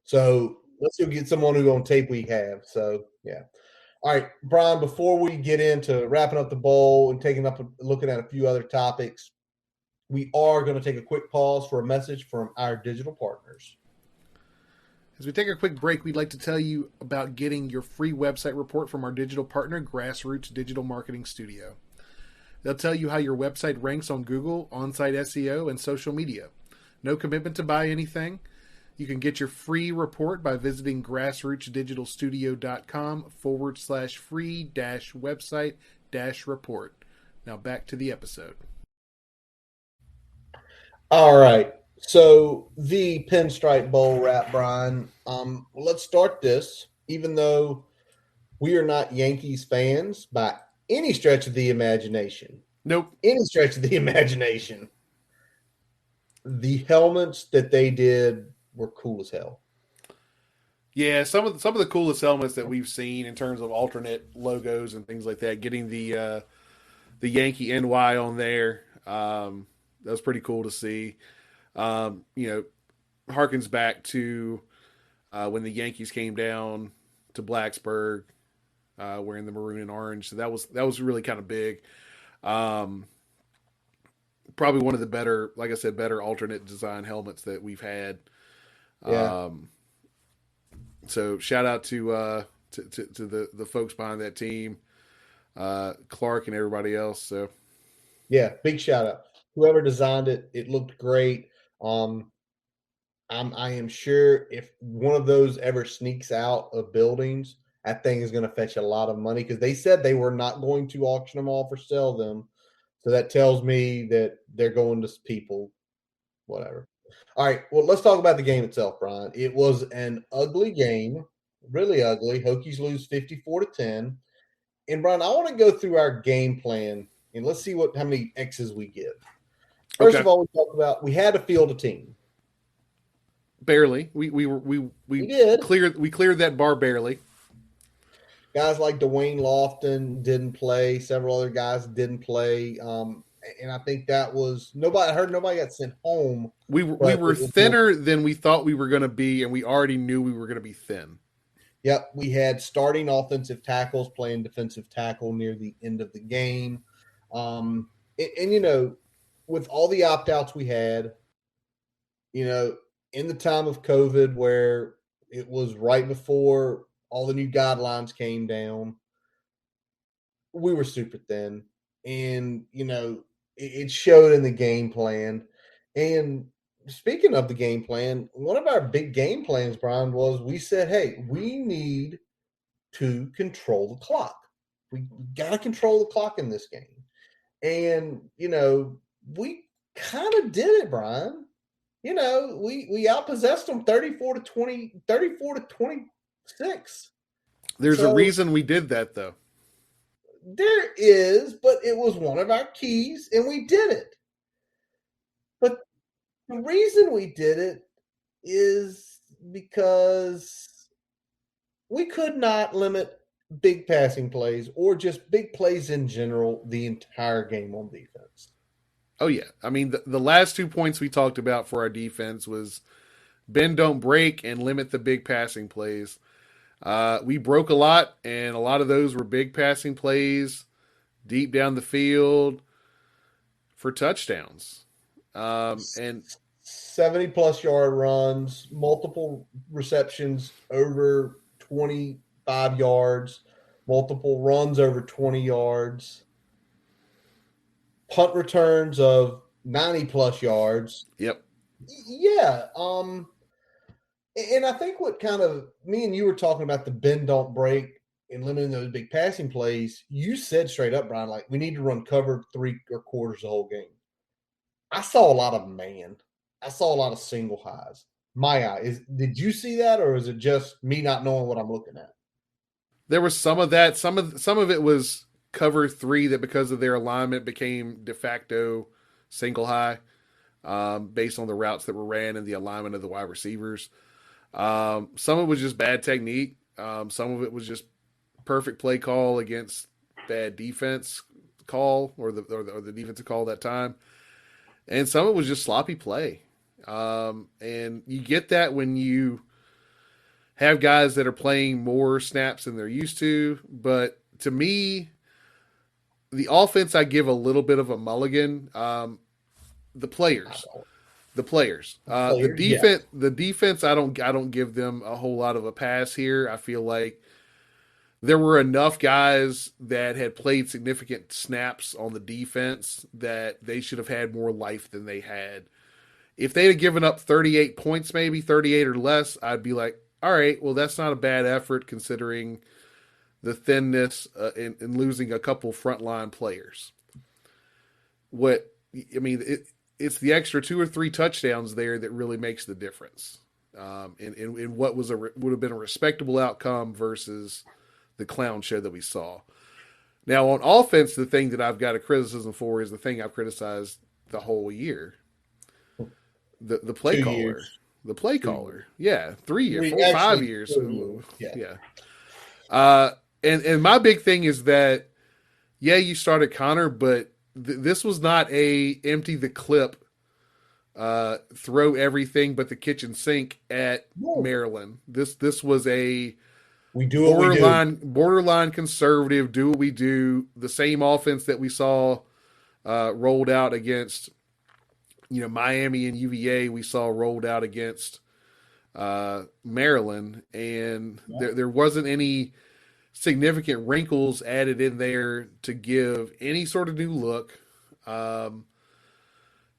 So let's go get someone who on tape we have. So yeah. All right, Brian. Before we get into wrapping up the bowl and looking at a few other topics, we are going to take a quick pause for a message from our digital partners. As we take a quick break, we'd like to tell you about getting your free website report from our digital partner, Grassroots Digital Marketing Studio. They'll tell you how your website ranks on Google, on-site SEO, and social media. No commitment to buy anything. You can get your free report by visiting grassrootsdigitalstudio.com/free-website-report. Now back to the episode. All right. So the Pinstripe Bowl wrap, Brian. Let's start this. Even though we are not Yankees fans by any stretch of the imagination, Nope. any stretch of the imagination, the helmets that they did were cool as hell. Yeah, some of the coolest helmets that we've seen in terms of alternate logos and things like that. Getting the Yankee NY on there, that was pretty cool to see. Harkens back to when the Yankees came down to Blacksburg, wearing the maroon and orange. So that was really kind of big. Probably one of the better, like I said, better alternate design helmets that we've had. Yeah. So shout out to the folks behind that team, Clark and everybody else. So Yeah, big shout out. Whoever designed it, it looked great. I am sure if one of those ever sneaks out of buildings, that thing is going to fetch a lot of money because they said they were not going to auction them off or sell them. So that tells me that they're going to people. whatever. All right. Well, let's talk about the game itself, Brian. It was an ugly game, really ugly. Hokies lose 54-10. And Brian, I want to go through our game plan and let's see how many X's we give. First Okay. of all, we talked about we had to field a team. Barely. We did. cleared that bar barely. Guys like Dwayne Lofton didn't play. Several other guys didn't play. And I think that was nobody. I heard nobody got sent home. We were thinner than we thought we were going to be, and we already knew we were going to be thin. Yep, we had starting offensive tackles playing defensive tackle near the end of the game. And you know, with all the opt-outs we had, you know, in the time of COVID where it was right before all the new guidelines came down, we were super thin. And, you know, it showed in the game plan. And speaking of the game plan, one of our big game plans, Brian, was we said, hey, we need to control the clock. We got to control the clock in this game. And, you know, we kind of did it, Brian. You know, we outpossessed them 34-26. There's a reason we did that, though. There is, but it was one of our keys, and we did it. But the reason we did it is because we could not limit big passing plays or just big plays in general the entire game on defense. Oh, yeah. I mean, the last 2 points we talked about for our defense was bend, don't break, and limit the big passing plays. We broke a lot, and a lot of those were big passing plays deep down the field for touchdowns. And 70-plus yard runs, multiple receptions over 25 yards, multiple runs over 20 yards, punt returns of 90-plus yards. Yep. Yeah. And I think what kind of me and you were talking about the bend, don't break, and limiting those big passing plays, you said straight up, Brian, like we need to run cover 3 quarters the whole game. I saw a lot of man. I saw a lot of single highs. My eye. Did you see that, or is it just me not knowing what I'm looking at? There was some of that. Some of it was cover 3 that because of their alignment became de facto single high, based on the routes that were ran and the alignment of the wide receivers. Some of it was just bad technique. Some of it was just perfect play call against bad defense call or the defensive call that time. And some of it was just sloppy play. And you get that when you have guys that are playing more snaps than they're used to. But to me, the offense, I give a little bit of a mulligan. The players. The defense, I don't give them a whole lot of a pass here. I feel like there were enough guys that had played significant snaps on the defense that they should have had more life than they had. If they had given up 38 points, maybe 38 or less, I'd be like, all right, well, that's not a bad effort considering the thinness and losing a couple frontline players. It's the extra 2 or 3 touchdowns there that really makes the difference in what would have been a respectable outcome versus the clown show that we saw. Now, on offense, the thing that I've got a criticism for is the thing I've criticized the whole year. The play 2 caller. years. The play caller. Yeah, 3 years, 4 or 5 years. Yeah. And my big thing is that, yeah, you started Connor, but this was not a empty the clip, throw everything but the kitchen sink at Maryland. This was a borderline conservative, do what we do. The same offense that we saw rolled out against, Miami and UVA, we saw rolled out against Maryland, and there wasn't any significant wrinkles added in there to give any sort of new look. There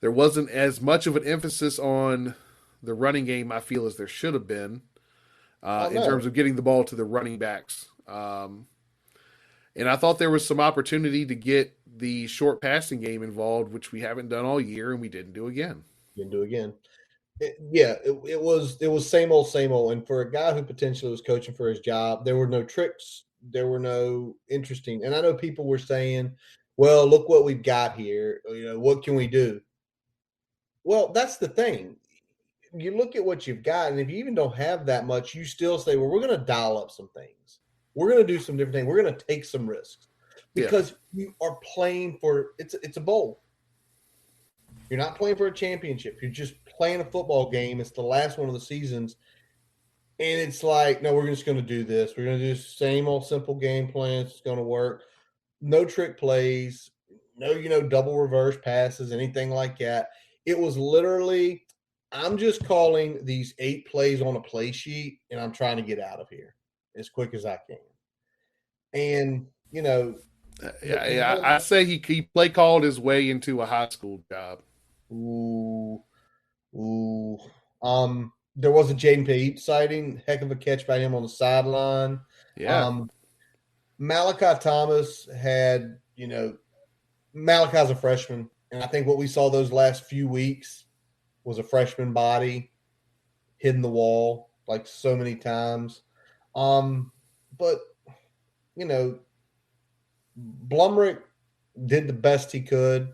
wasn't as much of an emphasis on the running game, I feel, as there should have been in terms of getting the ball to the running backs. And I thought there was some opportunity to get the short passing game involved, which we haven't done all year, and we didn't do again. Didn't do again. It was same old, same old. And for a guy who potentially was coaching for his job, there were no tricks. There were no interesting. And I know people were saying, "Well, look what we've got here. What can we do?" Well, that's the thing. You look at what you've got, and if you even don't have that much, you still say, "Well, we're going to dial up some things. We're going to do some different things. We're going to take some risks Yeah. because you are playing for it's a bowl. You're not playing for a championship. You're just playing a football game. It's the last one of the seasons. And it's like, no, we're just going to do this. We're going to do the same old simple game plans. It's going to work. No trick plays, no, double reverse passes, anything like that. It was literally, I'm just calling these 8 plays on a play sheet, and I'm trying to get out of here as quick as I can. And, I say he play called his way into a high school job. Ooh. There was a Jaden Pate sighting. Heck of a catch by him on the sideline. Yeah. Malachi Thomas had, Malachi's a freshman. And I think what we saw those last few weeks was a freshman body hitting the wall like so many times. But, Blumrick did the best he could.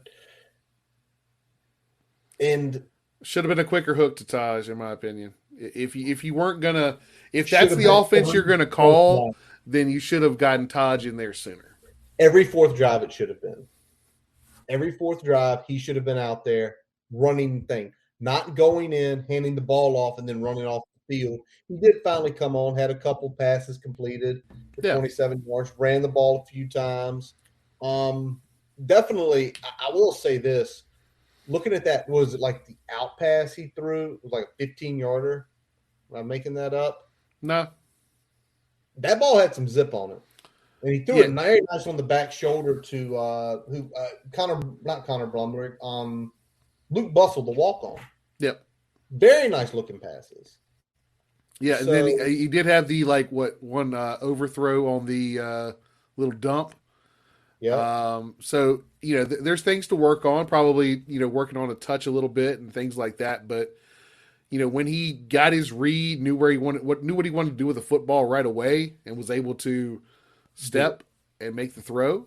And should have been a quicker hook to Taj, in my opinion. If you weren't gonna, if that's the offense you're gonna call, then you should have gotten Taj in there sooner. Every fourth drive, it should have been. Every fourth drive, he should have been out there running thing, not going in, handing the ball off, and then running off the field. He did finally come on, had a couple passes completed for 27 yards, ran the ball a few times. Definitely, I will say this. Looking at that, was it like the out pass he threw? It was like a 15-yarder. Am I making that up? No. That ball had some zip on it. And he threw it very nice on the back shoulder to not Connor Blumrick, Luke Bustle, the walk-on. Yep. Very nice looking passes. Yeah, and then he did have the one overthrow on the little dump. Yeah. So there's things to work on. Probably working on a touch a little bit and things like that. But when he got his read, knew what he wanted to do with the football right away, and was able to step and make the throw,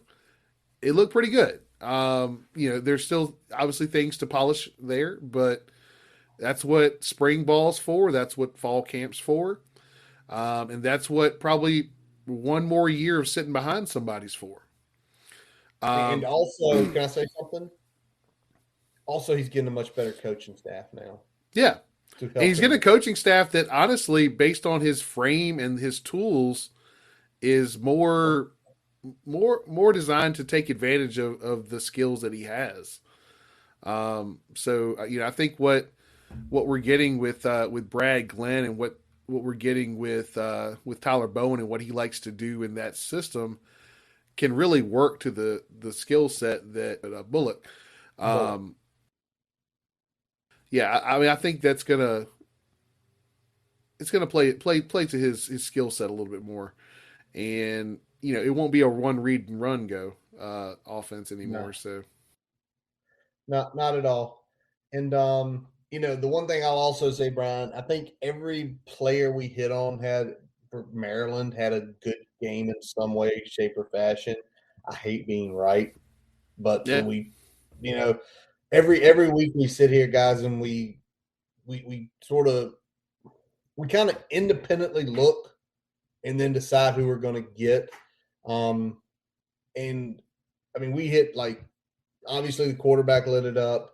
it looked pretty good. There's still obviously things to polish there, but that's what spring ball's for. That's what fall camp's for. And that's what probably one more year of sitting behind somebody's for. And also, can I say something? Also, he's getting a much better coaching staff now. Yeah. And he's getting a coaching staff that honestly, based on his frame and his tools, is more designed to take advantage of the skills that he has. So I think what we're getting with Brad Glenn and what we're getting with Tyler Bowen and what he likes to do in that system can really work to the skill set that Bullock. Yeah, I mean, I think that's gonna play to his skill set a little bit more, and it won't be a one read and run go offense anymore. No. So, not at all. And the one thing I'll also say, Brian, I think every player we hit on for Maryland had a good game in some way, shape, or fashion. I hate being right, but when we, every week we sit here, guys, and we kind of independently look and then decide who we're going to get. And I mean, we hit obviously the quarterback lit it up.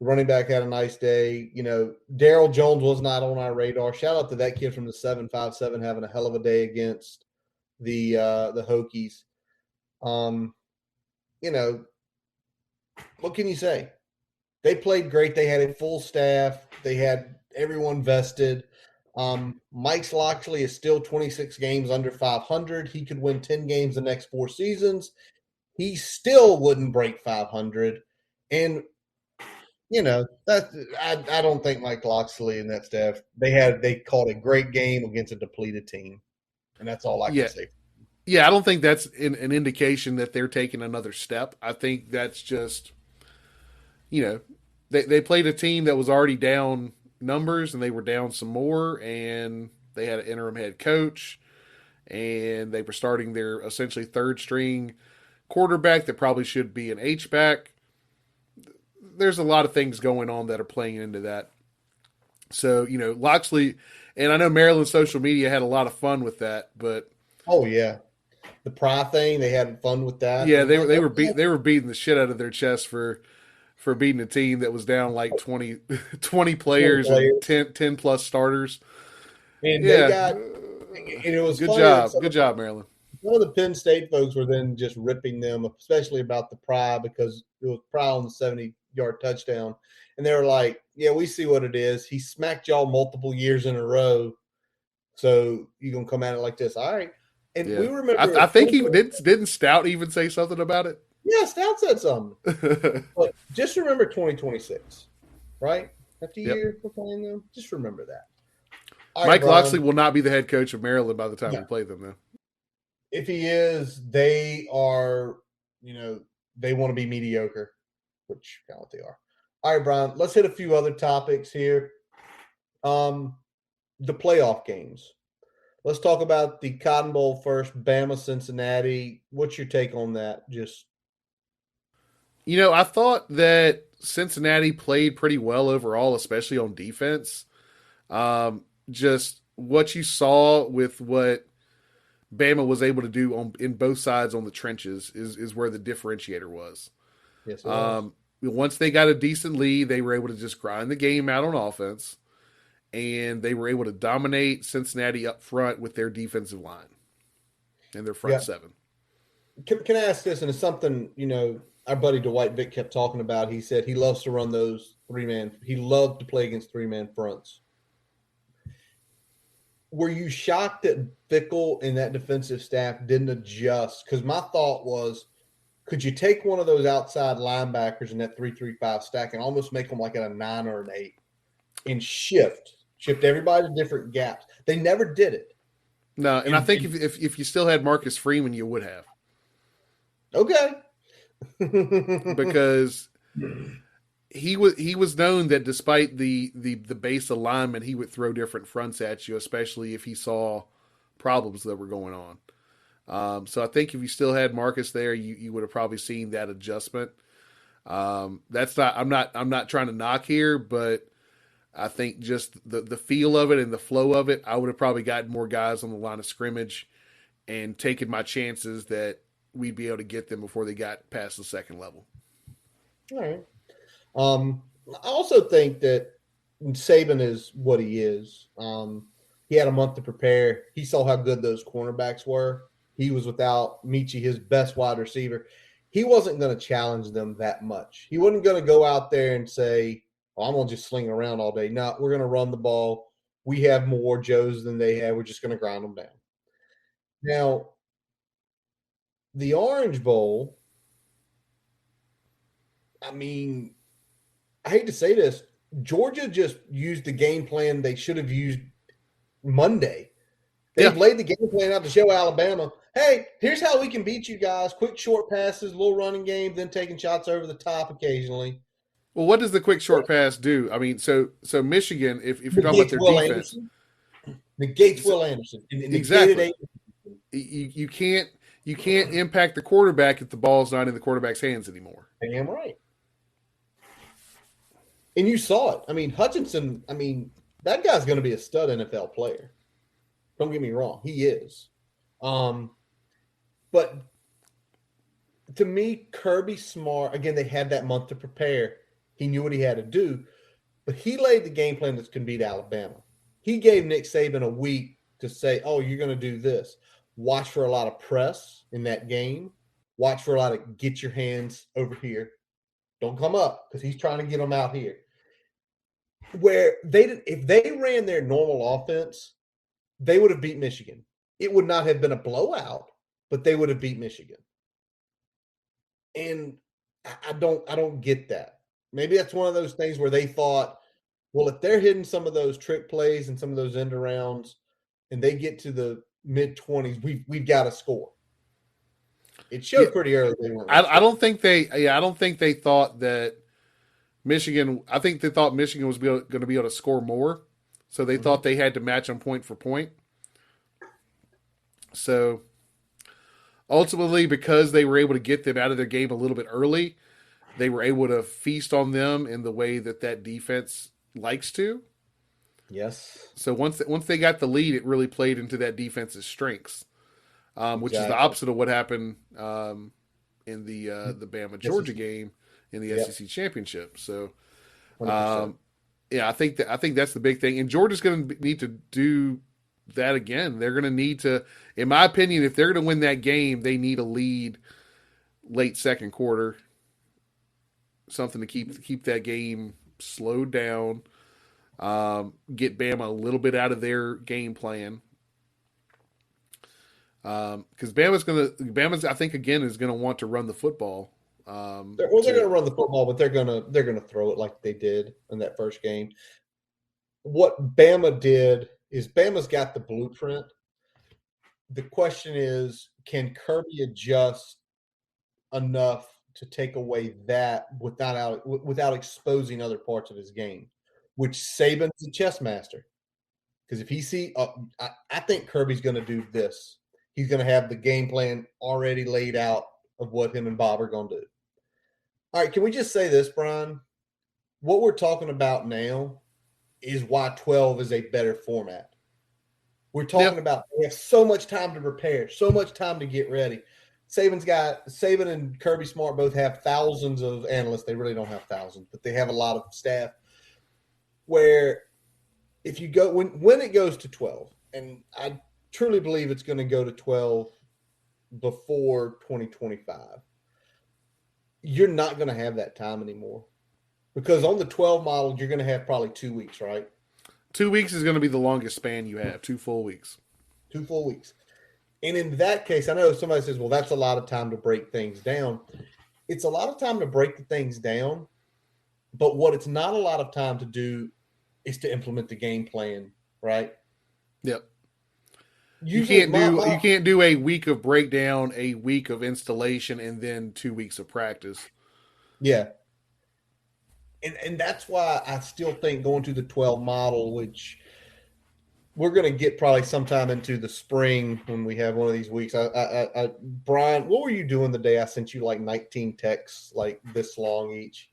The running back had a nice day. Daryl Jones was not on our radar. Shout out to that kid from the 757 having a hell of a day against the Hokies. What can you say? They played great. They had a full staff. They had everyone vested. Mike Loxley is still 26 games under 500. He could win 10 games the next 4 seasons. He still wouldn't break 500. And, I don't think Mike Loxley and that staff, they called a great game against a depleted team. And that's all I can say. Yeah, I don't think that's an indication that they're taking another step. I think that's just, they played a team that was already down numbers, and they were down some more, and they had an interim head coach, and they were starting their essentially third string quarterback that probably should be an H back. There's a lot of things going on that are playing into that. So, Loxley, and I know Maryland social media had a lot of fun with that, but oh yeah, the Pry thing, they had fun with that. yeah, And I'm like, they were beating the shit out of their chest for beating a team that was down like 20, 20 players and players. 10 plus starters. And they Yeah, got, and it was good funny that job, good job, Maryland. some of the Penn State folks were then just ripping them, especially about the Pry, because it was Pry on the 70-yard touchdown. And they were like, yeah, we see what it is. He smacked y'all multiple years in a row. So you're going to come at it like this. All right. And Yeah. we remember. I think he didn't Stout even say something about it. Yeah, Stout said something. But just remember 2026, right? After year we're playing them. Just remember that. Mike Loxley will not be the head coach of Maryland by the time we play them, though. If he is, they are, they want to be mediocre, which kind of what they are. All right, Brian, let's hit a few other topics here. The playoff games. Let's talk about the Cotton Bowl first, Bama, Cincinnati. What's your take on that? Just, I thought that Cincinnati played pretty well overall, especially on defense. Just what you saw with what Bama was able to do in both sides on the trenches is where the differentiator was. Yes, it was. Once they got a decent lead, they were able to just grind the game out on offense, and they were able to dominate Cincinnati up front with their defensive line and their front seven. Can I ask this? And it's something, our buddy Dwight Vick kept talking about. He said he loves to run those three-man. He loved to play against three-man fronts. Were you shocked that Fickle and that defensive staff didn't adjust? Because my thought was, could you take one of those outside linebackers in that 3-3-5 stack and almost make them like at a 9 or an 8 and shift everybody to different gaps? They never did it. No, and I think if you still had Marcus Freeman, you would have. Okay. Because he was known that despite the base alignment, he would throw different fronts at you, especially if he saw problems that were going on. So I think if you still had Marcus there, you would have probably seen that adjustment. That's not. I'm not trying to knock here, but I think just the feel of it and the flow of it, I would have probably gotten more guys on the line of scrimmage and taken my chances that we'd be able to get them before they got past the second level. All right. I also think that Saban is what he is. He had a month to prepare. He saw how good those cornerbacks were. He was without Michi, his best wide receiver. He wasn't going to challenge them that much. He wasn't going to go out there and say, I'm going to just sling around all day. No, we're going to run the ball. We have more Joes than they have. We're just going to grind them down. Now, the Orange Bowl, I mean, I hate to say this, Georgia just used the game plan they should have used Monday. They laid the game plan out to show Alabama, hey, here's how we can beat you guys. Quick short passes, little running game, then taking shots over the top occasionally. Well, what does the quick short pass do? I mean, so Michigan, if you're talking about their defense, negates Will Anderson. Exactly. You can't impact the quarterback if the ball's not in the quarterback's hands anymore. Damn right. And you saw it. I mean, Hutchinson, that guy's going to be a stud NFL player. Don't get me wrong. He is. But to me, Kirby Smart, again, they had that month to prepare. He knew what he had to do. But he laid the game plan that can beat Alabama. He gave Nick Saban a week to say, oh, you're going to do this. Watch for a lot of press in that game. Watch for a lot of get your hands over here. Don't come up because he's trying to get them out here. Where if they ran their normal offense, they would have beat Michigan. It would not have been a blowout, but they would have beat Michigan. And I don't get that. Maybe that's one of those things where they thought, well, if they're hitting some of those trick plays and some of those end arounds and they get to the mid-20s, we've got to score. It showed pretty early they weren't. I don't think they thought that Michigan. I think they thought Michigan was going to be able to score more, so they thought they had to match them point for point. So ultimately, because they were able to get them out of their game a little bit early, they were able to feast on them in the way that defense likes to. Yes. So once they got the lead, it really played into that defense's strengths, which is the opposite of what happened in the Bama Georgia game in the SEC championship. So, yeah, I think that's the big thing, and Georgia's going to need to do that again. They're going to need to, in my opinion, if they're going to win that game, they need a lead late second quarter, something to keep that game slowed down, get Bama a little bit out of their game plan. Because Bama's I think again is going to want to run the football. They're going to run the football, but they're going to throw it like they did in that first game. What Bama did is Bama's got the blueprint. The question is, can Kirby adjust enough to take away that without exposing other parts of his game, which Saban's a chess master. Because if he I think Kirby's going to do this. He's going to have the game plan already laid out of what him and Bob are going to do. All right, can we just say this, Brian? What we're talking about now is why 12 is a better format. We're talking about we have so much time to prepare, so much time to get ready. Saban and Kirby Smart both have thousands of analysts. They really don't have thousands, but they have a lot of staff where if you go when it goes to 12, and I truly believe it's going to go to 12 before 2025, you're not going to have that time anymore. Because on the 12 model, you're going to have probably 2 weeks, right? 2 weeks is going to be the longest span you have, 2 full weeks. 2 full weeks. And in that case, I know somebody says, well, that's a lot of time to break things down. It's a lot of time to break the things down, but what it's not a lot of time to do is to implement the game plan, right? Yep. You can't do a week of breakdown, a week of installation, and then 2 weeks of practice. Yeah. And that's why I still think going to the 12 model, which we're going to get probably sometime into the spring when we have one of these weeks. Brian, what were you doing the day I sent you like 19 texts like this long each?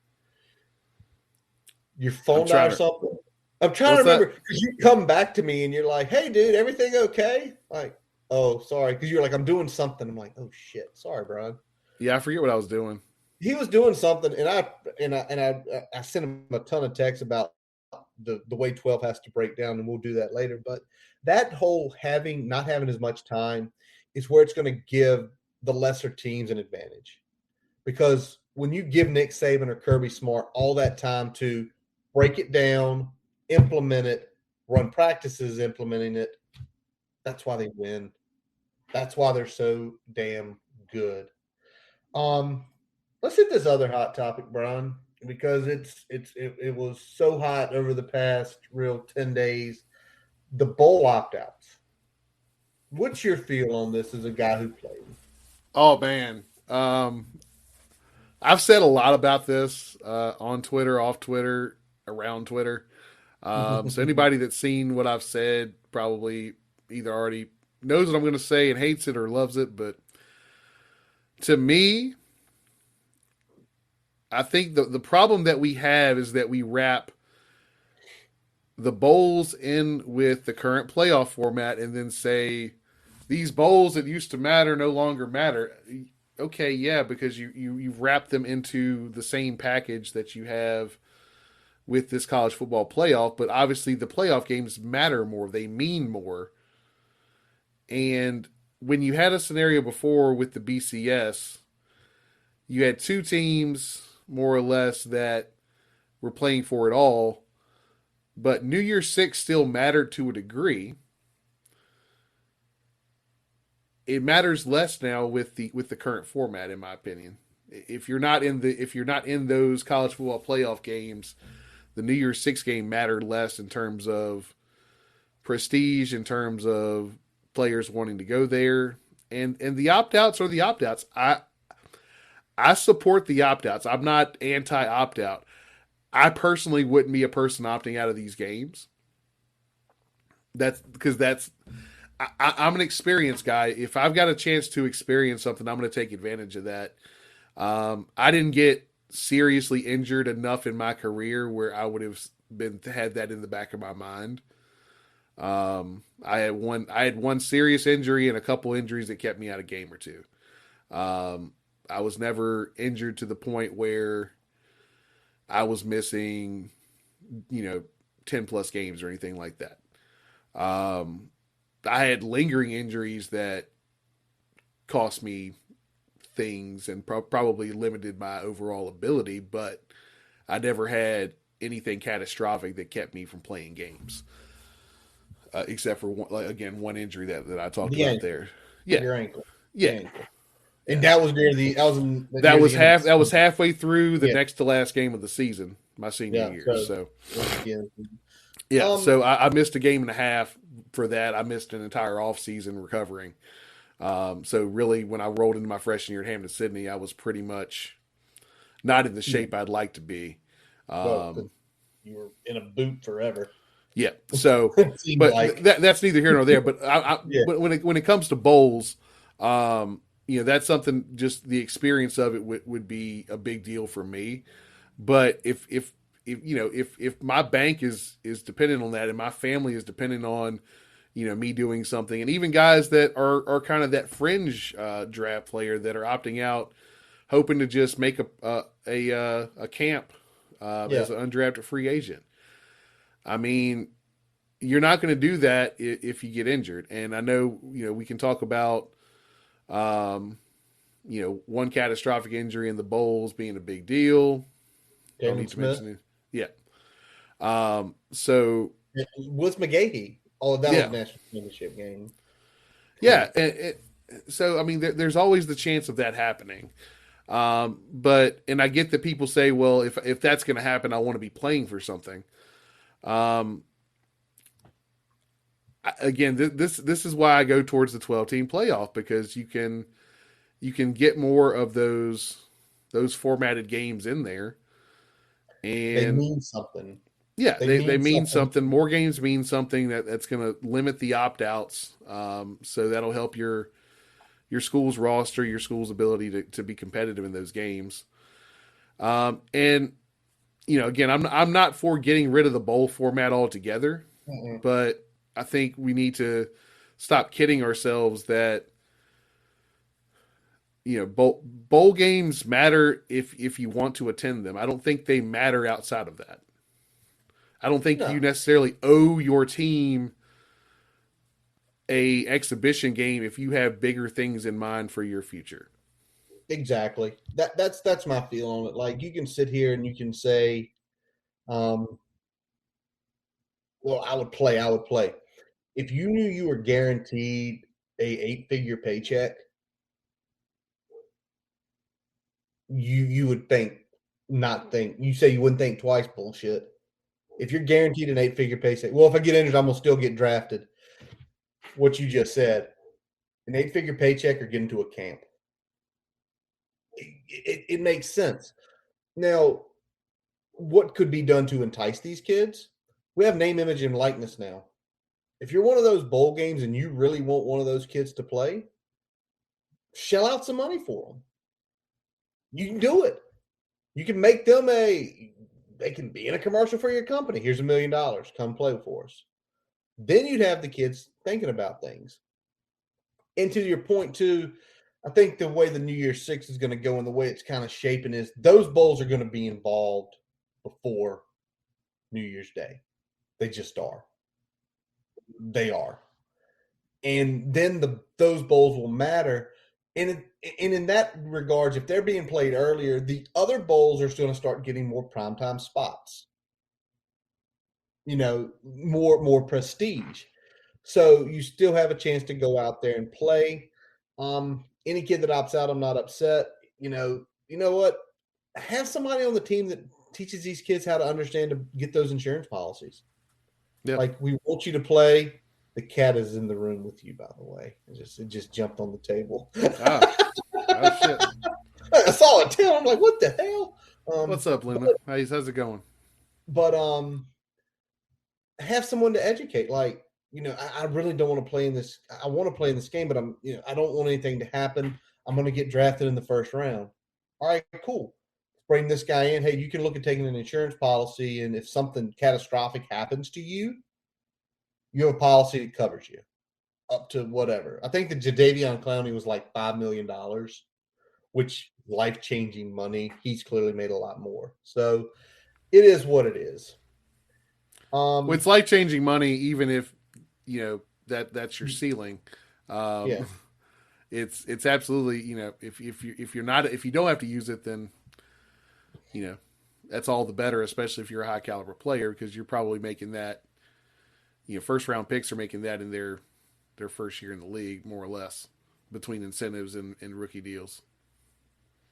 Your phone died or something? I'm trying to remember because you come back to me and you're like, hey, dude, everything okay? Like, oh, sorry. Because you're like, I'm doing something. I'm like, oh, shit. Sorry, Brian. Yeah, I forget what I was doing. He was doing something, and I sent him a ton of texts about the way 12 has to break down, and we'll do that later. But that whole not having as much time is where it's going to give the lesser teams an advantage. Because when you give Nick Saban or Kirby Smart all that time to break it down, implement it, run practices implementing it, that's why they win. That's why they're so damn good. Let's hit this other hot topic, Brian, because it was so hot over the past 10 days. The bowl opt-outs. What's your feel on this as a guy who played? Oh man, I've said a lot about this on Twitter, off Twitter, around Twitter. So anybody that's seen what I've said probably either already knows what I'm going to say and hates it or loves it. But to me, I think the problem that we have is that we wrap the bowls in with the current playoff format and then say these bowls that used to matter no longer matter. Okay, yeah, because you've wrapped them into the same package that you have with this college football playoff, but obviously the playoff games matter more. They mean more. And when you had a scenario before with the BCS, you had two teams more or less that were playing for it all, but New Year's Six still mattered to a degree. It matters less now with the current format, in my opinion. If you're not in those college football playoff games, the New Year's Six game mattered less in terms of prestige, in terms of players wanting to go there, and the opt-outs are the opt-outs. I support the opt-outs. I'm not anti opt-out. I personally wouldn't be a person opting out of these games. That's because I'm an experienced guy. If I've got a chance to experience something, I'm going to take advantage of that. I didn't get seriously injured enough in my career where I would have had that in the back of my mind. I had one serious injury and a couple injuries that kept me out a game or two. I was never injured to the point where I was missing, 10 plus games or anything like that. I had lingering injuries that cost me things and probably limited my overall ability, but I never had anything catastrophic that kept me from playing games, except for one injury that I talked about there. Yeah, your ankle. Yeah. Ankle. And that was near the that was halfway through the next to last game of the season, my senior year. So I missed a game and a half for that. I missed an entire off season recovering. So really, when I rolled into my freshman year at Hampton-Sydney, I was pretty much not in the shape I'd like to be. You were in a boot forever. Yeah. So, but that's neither here nor there. But when it comes to bowls, that's something. Just the experience of it would be a big deal for me. But if my bank is dependent on that, and my family is dependent on me doing something, and even guys that are kind of that fringe draft player that are opting out, hoping to just make a camp as an undrafted free agent. I mean, you're not going to do that if you get injured. And I know, we can talk about, one catastrophic injury in the bowls being a big deal. Don't need to mention it. Yeah. So with McGahee, all of that was a national championship game. Yeah. So, I mean, there's always the chance of that happening. But I get that people say, well, if that's going to happen, I want to be playing for something. Again, this is why I go towards the 12-team playoff, because you can get more of those formatted games in there, and they mean something. Yeah, they mean something. More games mean something that's going to limit the opt-outs. So that'll help your school's roster, your school's ability to be competitive in those games. And again, I'm not for getting rid of the bowl format altogether, but I think we need to stop kidding ourselves that bowl games matter if you want to attend them. I don't think they matter outside of that. I don't think you necessarily owe your team a exhibition game if you have bigger things in mind for your future. Exactly. That's my feel on it. Like, you can sit here and you can say, well, I would play. If you knew you were guaranteed a 8-figure paycheck, you would you say you wouldn't think twice. Bullshit. If you're guaranteed an 8-figure paycheck, well, if I get injured, I'm gonna still get drafted. What you just said, an 8-figure paycheck or get into a camp. It makes sense. Now, what could be done to entice these kids? We have name, image, and likeness now. If you're one of those bowl games and you really want one of those kids to play, shell out some money for them. You can do it. You can make them they can be in a commercial for your company. Here's $1 million. Come play for us. Then you'd have the kids thinking about things. And to your point, too, I think the way the New Year's Six is going to go and the way it's kind of shaping is those bowls are going to be involved before New Year's Day. They just are. They are. And then those bowls will matter. And in that regards, if they're being played earlier, the other bowls are going to start getting more primetime spots. More prestige. So you still have a chance to go out there and play. Any kid that opts out, I'm not upset. You know what? Have somebody on the team that teaches these kids how to understand to get those insurance policies. Yep. Like, we want you to play. The cat is in the room with you, by the way. It just jumped on the table. Oh shit! I saw it too. I'm like, what the hell? What's up, Luna? How's it going? but have someone to educate. Like, I really don't want to play in this. I want to play in this game, but I don't want anything to happen. I'm going to get drafted in the first round. All right, cool. Bring this guy in. Hey, you can look at taking an insurance policy, and if something catastrophic happens to you, you have a policy that covers you up to whatever. I think the Jadeveon Clowney was like $5 million, which life changing money. He's clearly made a lot more. So it is what it is. Well, it's life changing money, even if that's your ceiling. Um, Yeah, it's absolutely if you don't have to use it, then that's all the better, especially if you're a high caliber player, because you're probably making that. First round picks are making that in their first year in the league, more or less, between incentives and rookie deals.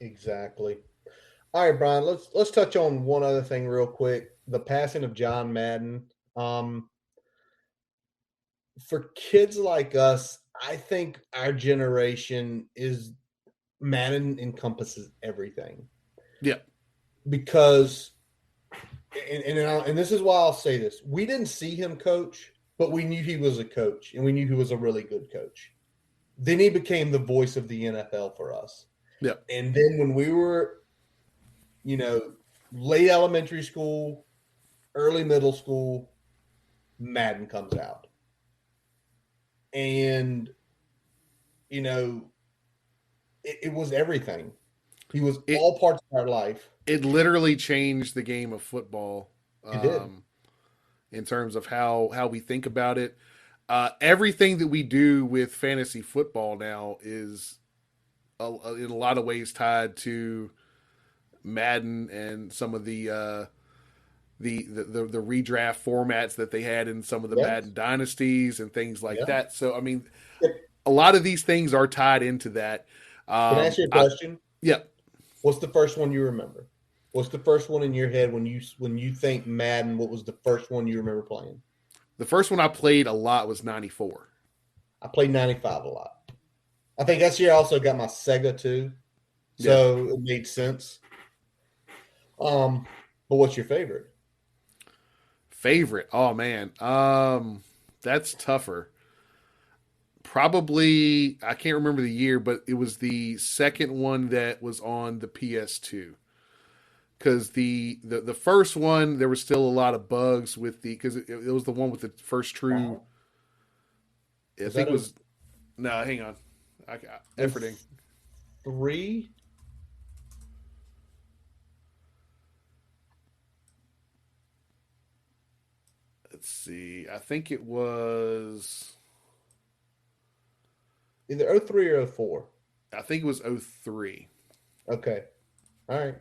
exactly. All right, Brian. Let's touch on one other thing real quick. The passing of John Madden. Um, for kids like us, I think our generation is Madden encompasses everything Yeah, because, and this is why I'll say this: we didn't see him coach, but we knew he was a coach, and we knew he was a really good coach. Then he became the voice of the NFL for us. yeah. And then when we were, you know, late elementary school, early middle school, Madden comes out. And, you know, it was everything. He was It all parts of our life. it literally changed the game of football, It did. um, in terms of how we think about it. Everything that we do with fantasy football now is in a lot of ways tied to Madden and some of the redraft formats that they had in some of the Yes. Madden dynasties and things like Yeah. that. So I mean, Can a lot of these things are tied into that. I ask you a I, question? yeah, What's the first one you remember? What's the first one in your head when you think Madden? What was the first one you remember playing? the first one I played a lot was '94. I played 95 a lot. I think that's year I also got my Sega too. Yeah, So it made sense. But what's your favorite? favorite. Oh man, that's tougher. Probably I can't remember the year, but it was the second one that was on the PS2. Because the first one there was still a lot of bugs with the because it was the one with the first true. Wow. I Was think that it was no. Hang on, efforting. 03? Let's see. I think it was. Either 03 or 04. I think it was '03. Okay. All right.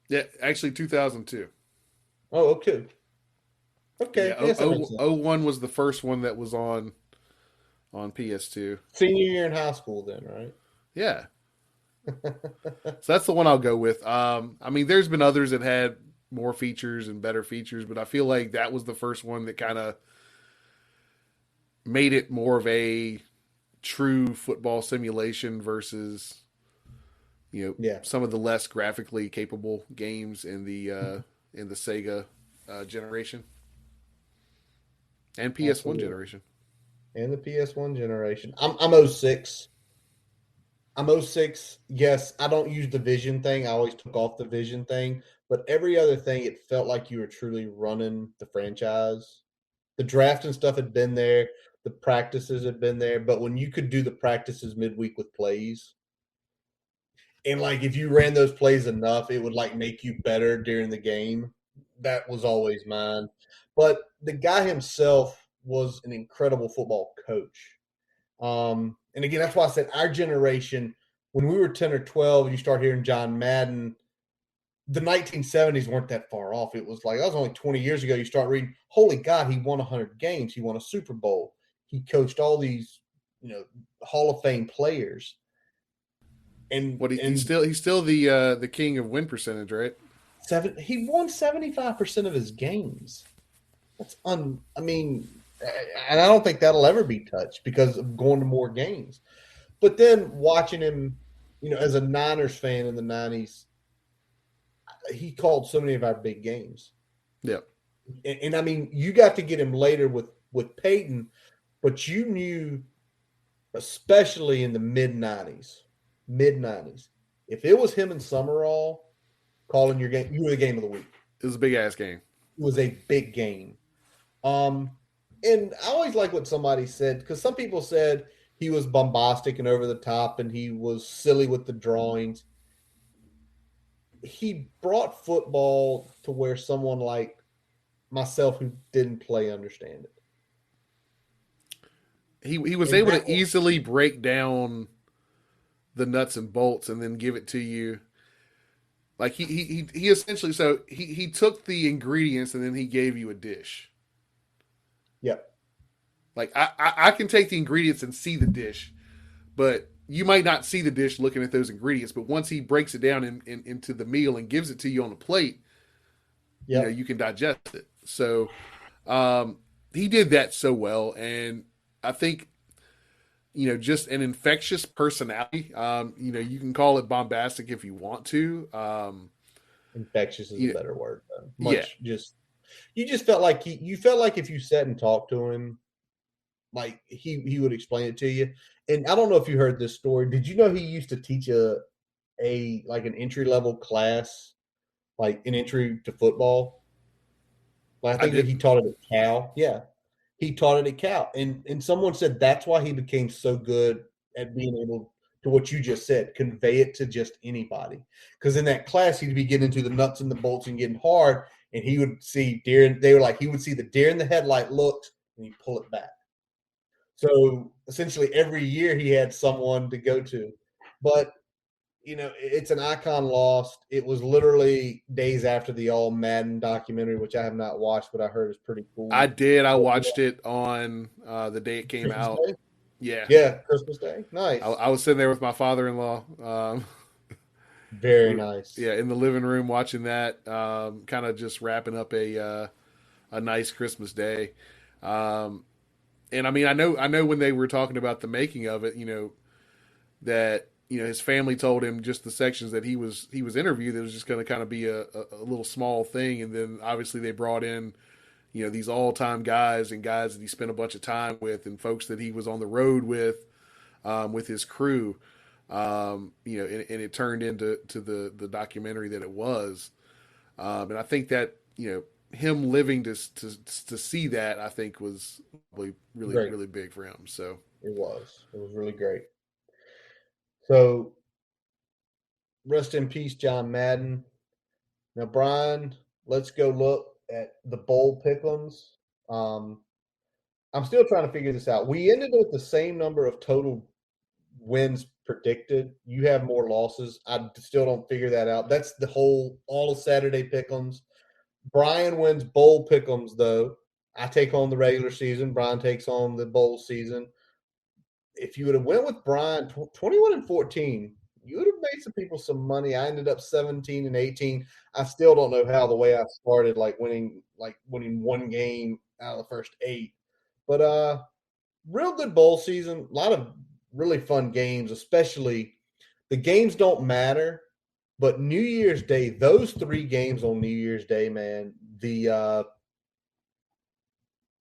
Yeah, actually 2002. Oh, okay. Okay. Yeah, Yes, that makes sense. 01 was the first one that was on PS2. Senior year in high school, then, right? Yeah, so that's the one I'll go with. I mean, there's been others that had more features and better features, but I feel like that was the first one that kind of made it more of a true football simulation versus Yeah. some of the less graphically capable games in the Sega generation and PS1 Absolutely. generation. And the PS1 generation. I'm 06. I'm 06. Yes, I don't use the vision thing. I always took off the vision thing. But every other thing, it felt like you were truly running the franchise. The draft and stuff had been there. The practices had been there. But when you could do the practices midweek with plays, and like if you ran those plays enough, it would like make you better during the game. That was always mine. But the guy himself was an incredible football coach. And again, that's why I said our generation, when we were 10 or 12, and you start hearing John Madden, the 1970s weren't that far off. It was like, that was only 20 years ago. You start reading, holy God, he won 100 games. He won a Super Bowl. He coached all these, Hall of Fame players. And, What and he's still the king of win percentage, right? he won 75% of his games. I mean, And I don't think that'll ever be touched because of going to more games. But then watching him, as a Niners fan in the '90s, he called so many of our big games. Yeah. And I mean, you got to get him later with Peyton, but you knew, especially in the mid '90s, if it was him and Summerall calling your game, you were the game of the week. It was a big ass game. It was a big game. Um, and I always like what somebody said, because some people said he was bombastic and over the top and he was silly with the drawings. He brought football to where someone like myself who didn't play understand it. He was And able that to easily break down the nuts and bolts and then give it to you. Like he essentially, so he took the ingredients and then he gave you a dish. Yep. Like I can take the ingredients and see the dish, but you might not see the dish looking at those ingredients. But once he breaks it down into the meal and gives it to you on a plate, Yep. you can digest it. So he did that so well, and I think just an infectious personality. You can call it bombastic if you want to. Infectious is a better word. Though. Yeah, Much just you just felt like you felt like if you sat and talked to him, like he would explain it to you. And I don't know if you heard this story. Did you know he used to teach a like an entry level class, like an entry to football? Like I I think that he didn't. taught it at Cal. Yeah, he taught it at Cal, and someone said that's why he became so good at being able to what you just said, convey it to just anybody. Because in that class, he'd be getting into the nuts and the bolts and getting hard, and he would see deer. They were like he would see the deer in the headlight looks, and he'd pull it back. So essentially, every year he had someone to go to, but it's an icon lost. It was literally days after the All Madden documentary, which I have not watched, but I heard is pretty I cool. did. I But, watched it on the day it came Christmas out. Day, Yeah, yeah, Christmas Day, I, nice, I was sitting there with my father-in-law. very We, nice. yeah, in the living room watching that, kind of just wrapping up a nice Christmas day. Um, and I mean, I know when they were talking about the making of it, that his family told him just the sections that he was interviewed. It was just going to kind of be a little small thing, and then obviously they brought in these all time guys and guys that he spent a bunch of time with, and folks that he was on the road with his crew. And it turned into the documentary that it was. And I think that him living to see that, I think, was probably really Great, really big for him. So it was really great. So rest in peace, John Madden. Now, Brian, let's go look at the bowl pick'ems. Um, I'm still trying to figure this out. We ended with the same number of total wins predicted. You have more losses. I still don't figure that out. That's the whole all of Saturday pick'ems. Brian wins bowl pick'ems though. I take on the regular season. Brian takes on the bowl season. If you would have went with Brian 21-14, you would have made some people some money. I ended up 17-18. I still don't know how the way I started, like winning one game out of the first eight. But real good bowl season. A lot of really fun games, especially the games don't matter. But New Year's Day, those three games on New Year's Day, man, the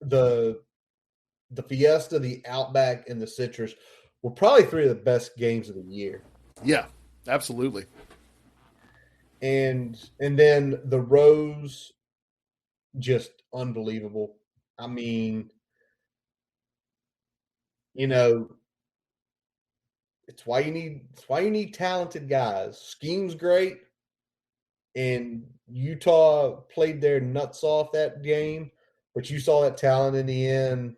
the Fiesta, the Outback, and the Citrus were probably three of the best games of the year. yeah, absolutely. And then the Rose, just unbelievable. I mean, you know, it's why you need talented guys. Scheme's great, and Utah played their nuts off that game, but you saw that talent in the end,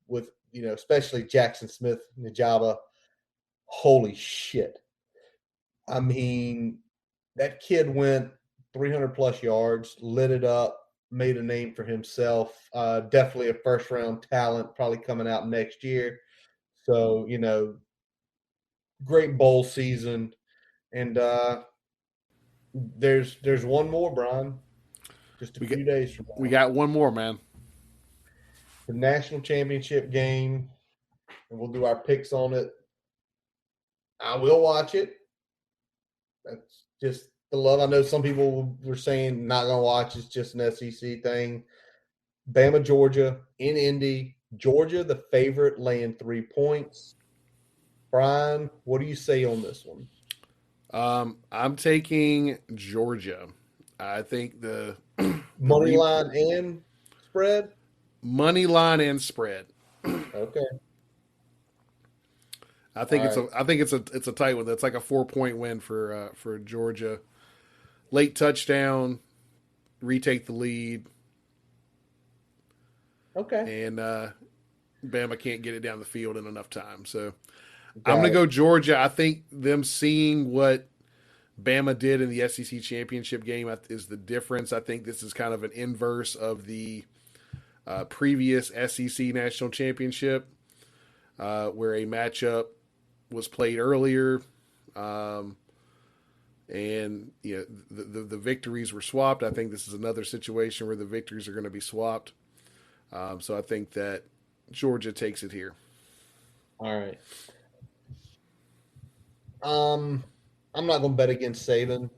with especially Jackson Smith Najaba. Holy shit. I mean, that kid went 300 plus yards, lit it up, made a name for himself. Definitely a first round talent, probably coming out next year. So, great bowl season. And there's one more, Brian, just a We got few days from we now. got one more, man. the national championship game, and we'll do our picks on it. I will watch it. That's just the love. I know some people were saying not going to watch. It's just an SEC thing. Bama, Georgia, in Indy. Georgia, the favorite, laying 3 points. Brian, what do you say on this one? I'm taking Georgia. I think the Money line and spread? money line and spread. Okay. I think All it's a tight one. That's like a 4-point win for Georgia. Late touchdown, retake the lead, Okay. and Bama can't get it down the field in enough time. So I'm Got going to it. go Georgia. I think them seeing what Bama did in the SEC championship game is the difference. I think this is kind of an inverse of the previous SEC national championship, where a matchup was played earlier, and the victories were swapped. I think this is another situation where the victories are going to be swapped. So I think that Georgia takes it here. All right. I'm not going to bet against Saban.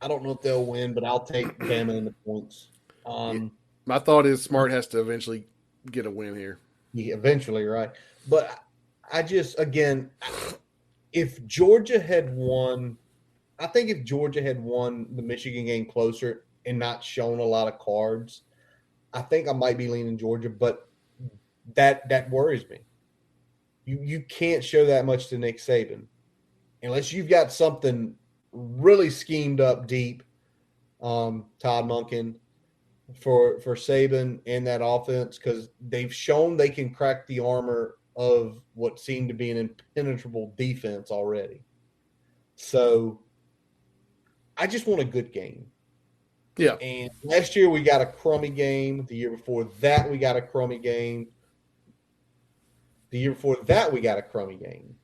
I don't know if they'll win, but I'll take Bama in the points. Yeah. My thought is Smart has to eventually get a win here. Yeah, eventually, right? But I just, again, if Georgia had won, I think if Georgia had won the Michigan game closer and not shown a lot of cards, I think I might be leaning Georgia, but that worries me. You can't show that much to Nick Saban unless you've got something really schemed up deep. Todd Monken for Saban and that offense, because they've shown they can crack the armor of what seemed to be an impenetrable defense already. So I just want a good game. Yeah. And last year we got a crummy game. The year before that we got a crummy game. The year before that we got a crummy game.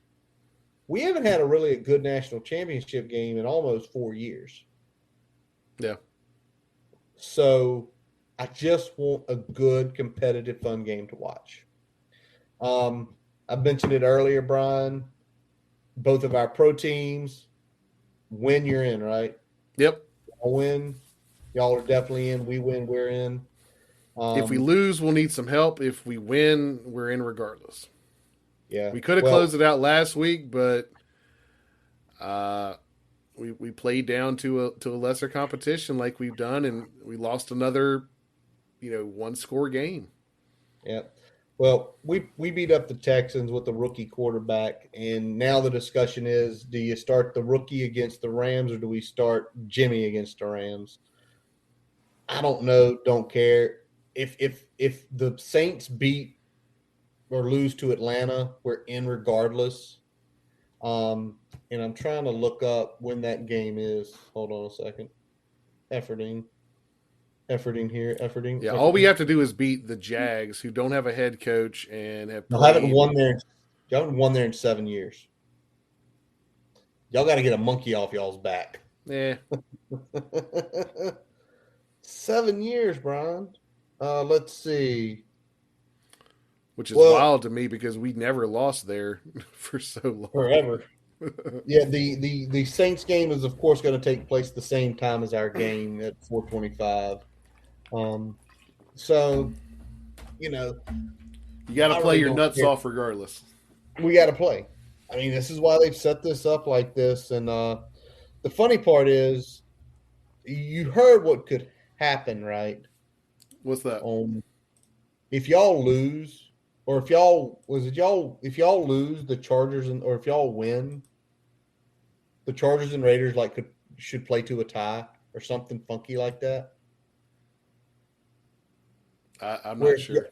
We haven't had a good national championship game in almost 4 years. Yeah. So I just want a good, competitive, fun game to watch. I mentioned it earlier, Brian. Both of our pro teams, win, you're in, right? Yep. I'll win. Y'all are definitely in. We win, we're in. If we lose, we'll need some help. If we win, we're in regardless. Yeah. We could have closed it out last week, but we played down to a lesser competition like we've done, and we lost another, 1-score game. Yeah. Well, we beat up the Texans with the rookie quarterback, and now the discussion is: do you start the rookie against the Rams, or do we start Jimmy against the Rams? I don't know. Don't care. If the Saints beat or lose to Atlanta, we're in regardless. And I'm trying to look up when that game is. Hold on a second. Efforting here. Yeah, all we have to do is beat the Jags, who don't have a head coach and have Y'all played. haven't won there. Y'all haven't won there in 7 years. Y'all got to get a monkey off y'all's back. Yeah. 7 years, Brian. Let's see. Which is wild to me because we never lost there for so long. Forever. Yeah, the Saints game is, of course, going to take place the same time as our game at 4:25. So, you got to play your nuts off regardless. We got to play. I mean, this is why they've set this up like this. And the funny part is, you heard what could happen, right? What's that? If y'all lose, or if y'all lose the Chargers, or if y'all win, the Chargers and Raiders should play to a tie or something funky like that. I'm not sure.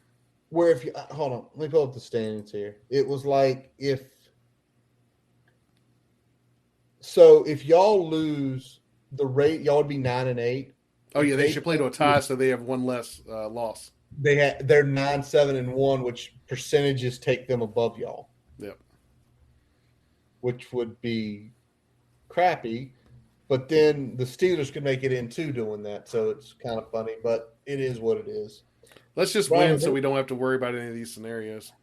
If you hold on, let me pull up the standings here. It was like if y'all lose the rate, y'all would be 9-8. Oh yeah, they should play to a tie, so they have one less loss. They're 9-7-1, which percentages take them above y'all. Yep. Which would be crappy, but then the Steelers could make it in too doing that, so it's kind of funny, but it is what it is. Let's just Brian, win so we don't have to worry about any of these scenarios.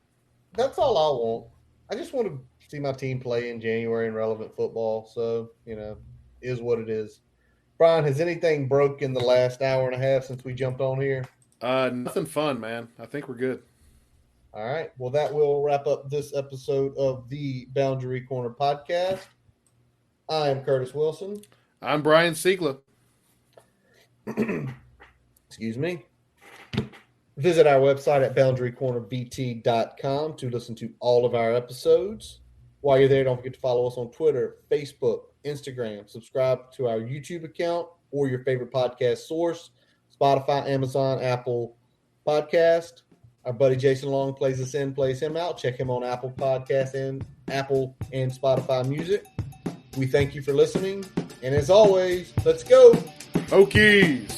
That's all I want. I just want to see my team play in January in relevant football. So, is what it is. Brian, has anything broke in the last hour and a half since we jumped on here? Nothing fun, man. I think we're good. All right. Well, that will wrap up this episode of the Boundary Corner podcast. I am Curtis Wilson. I'm Brian Siegler. Excuse me. Visit our website at boundarycornerbt.com to listen to all of our episodes. While you're there, don't forget to follow us on Twitter, Facebook, Instagram. Subscribe to our YouTube account or your favorite podcast source, Spotify, Amazon, Apple Podcast. Our buddy Jason Long plays us in, plays him out. Check him on Apple Podcasts and Apple and Spotify Music. We thank you for listening. And as always, let's go. Hokies.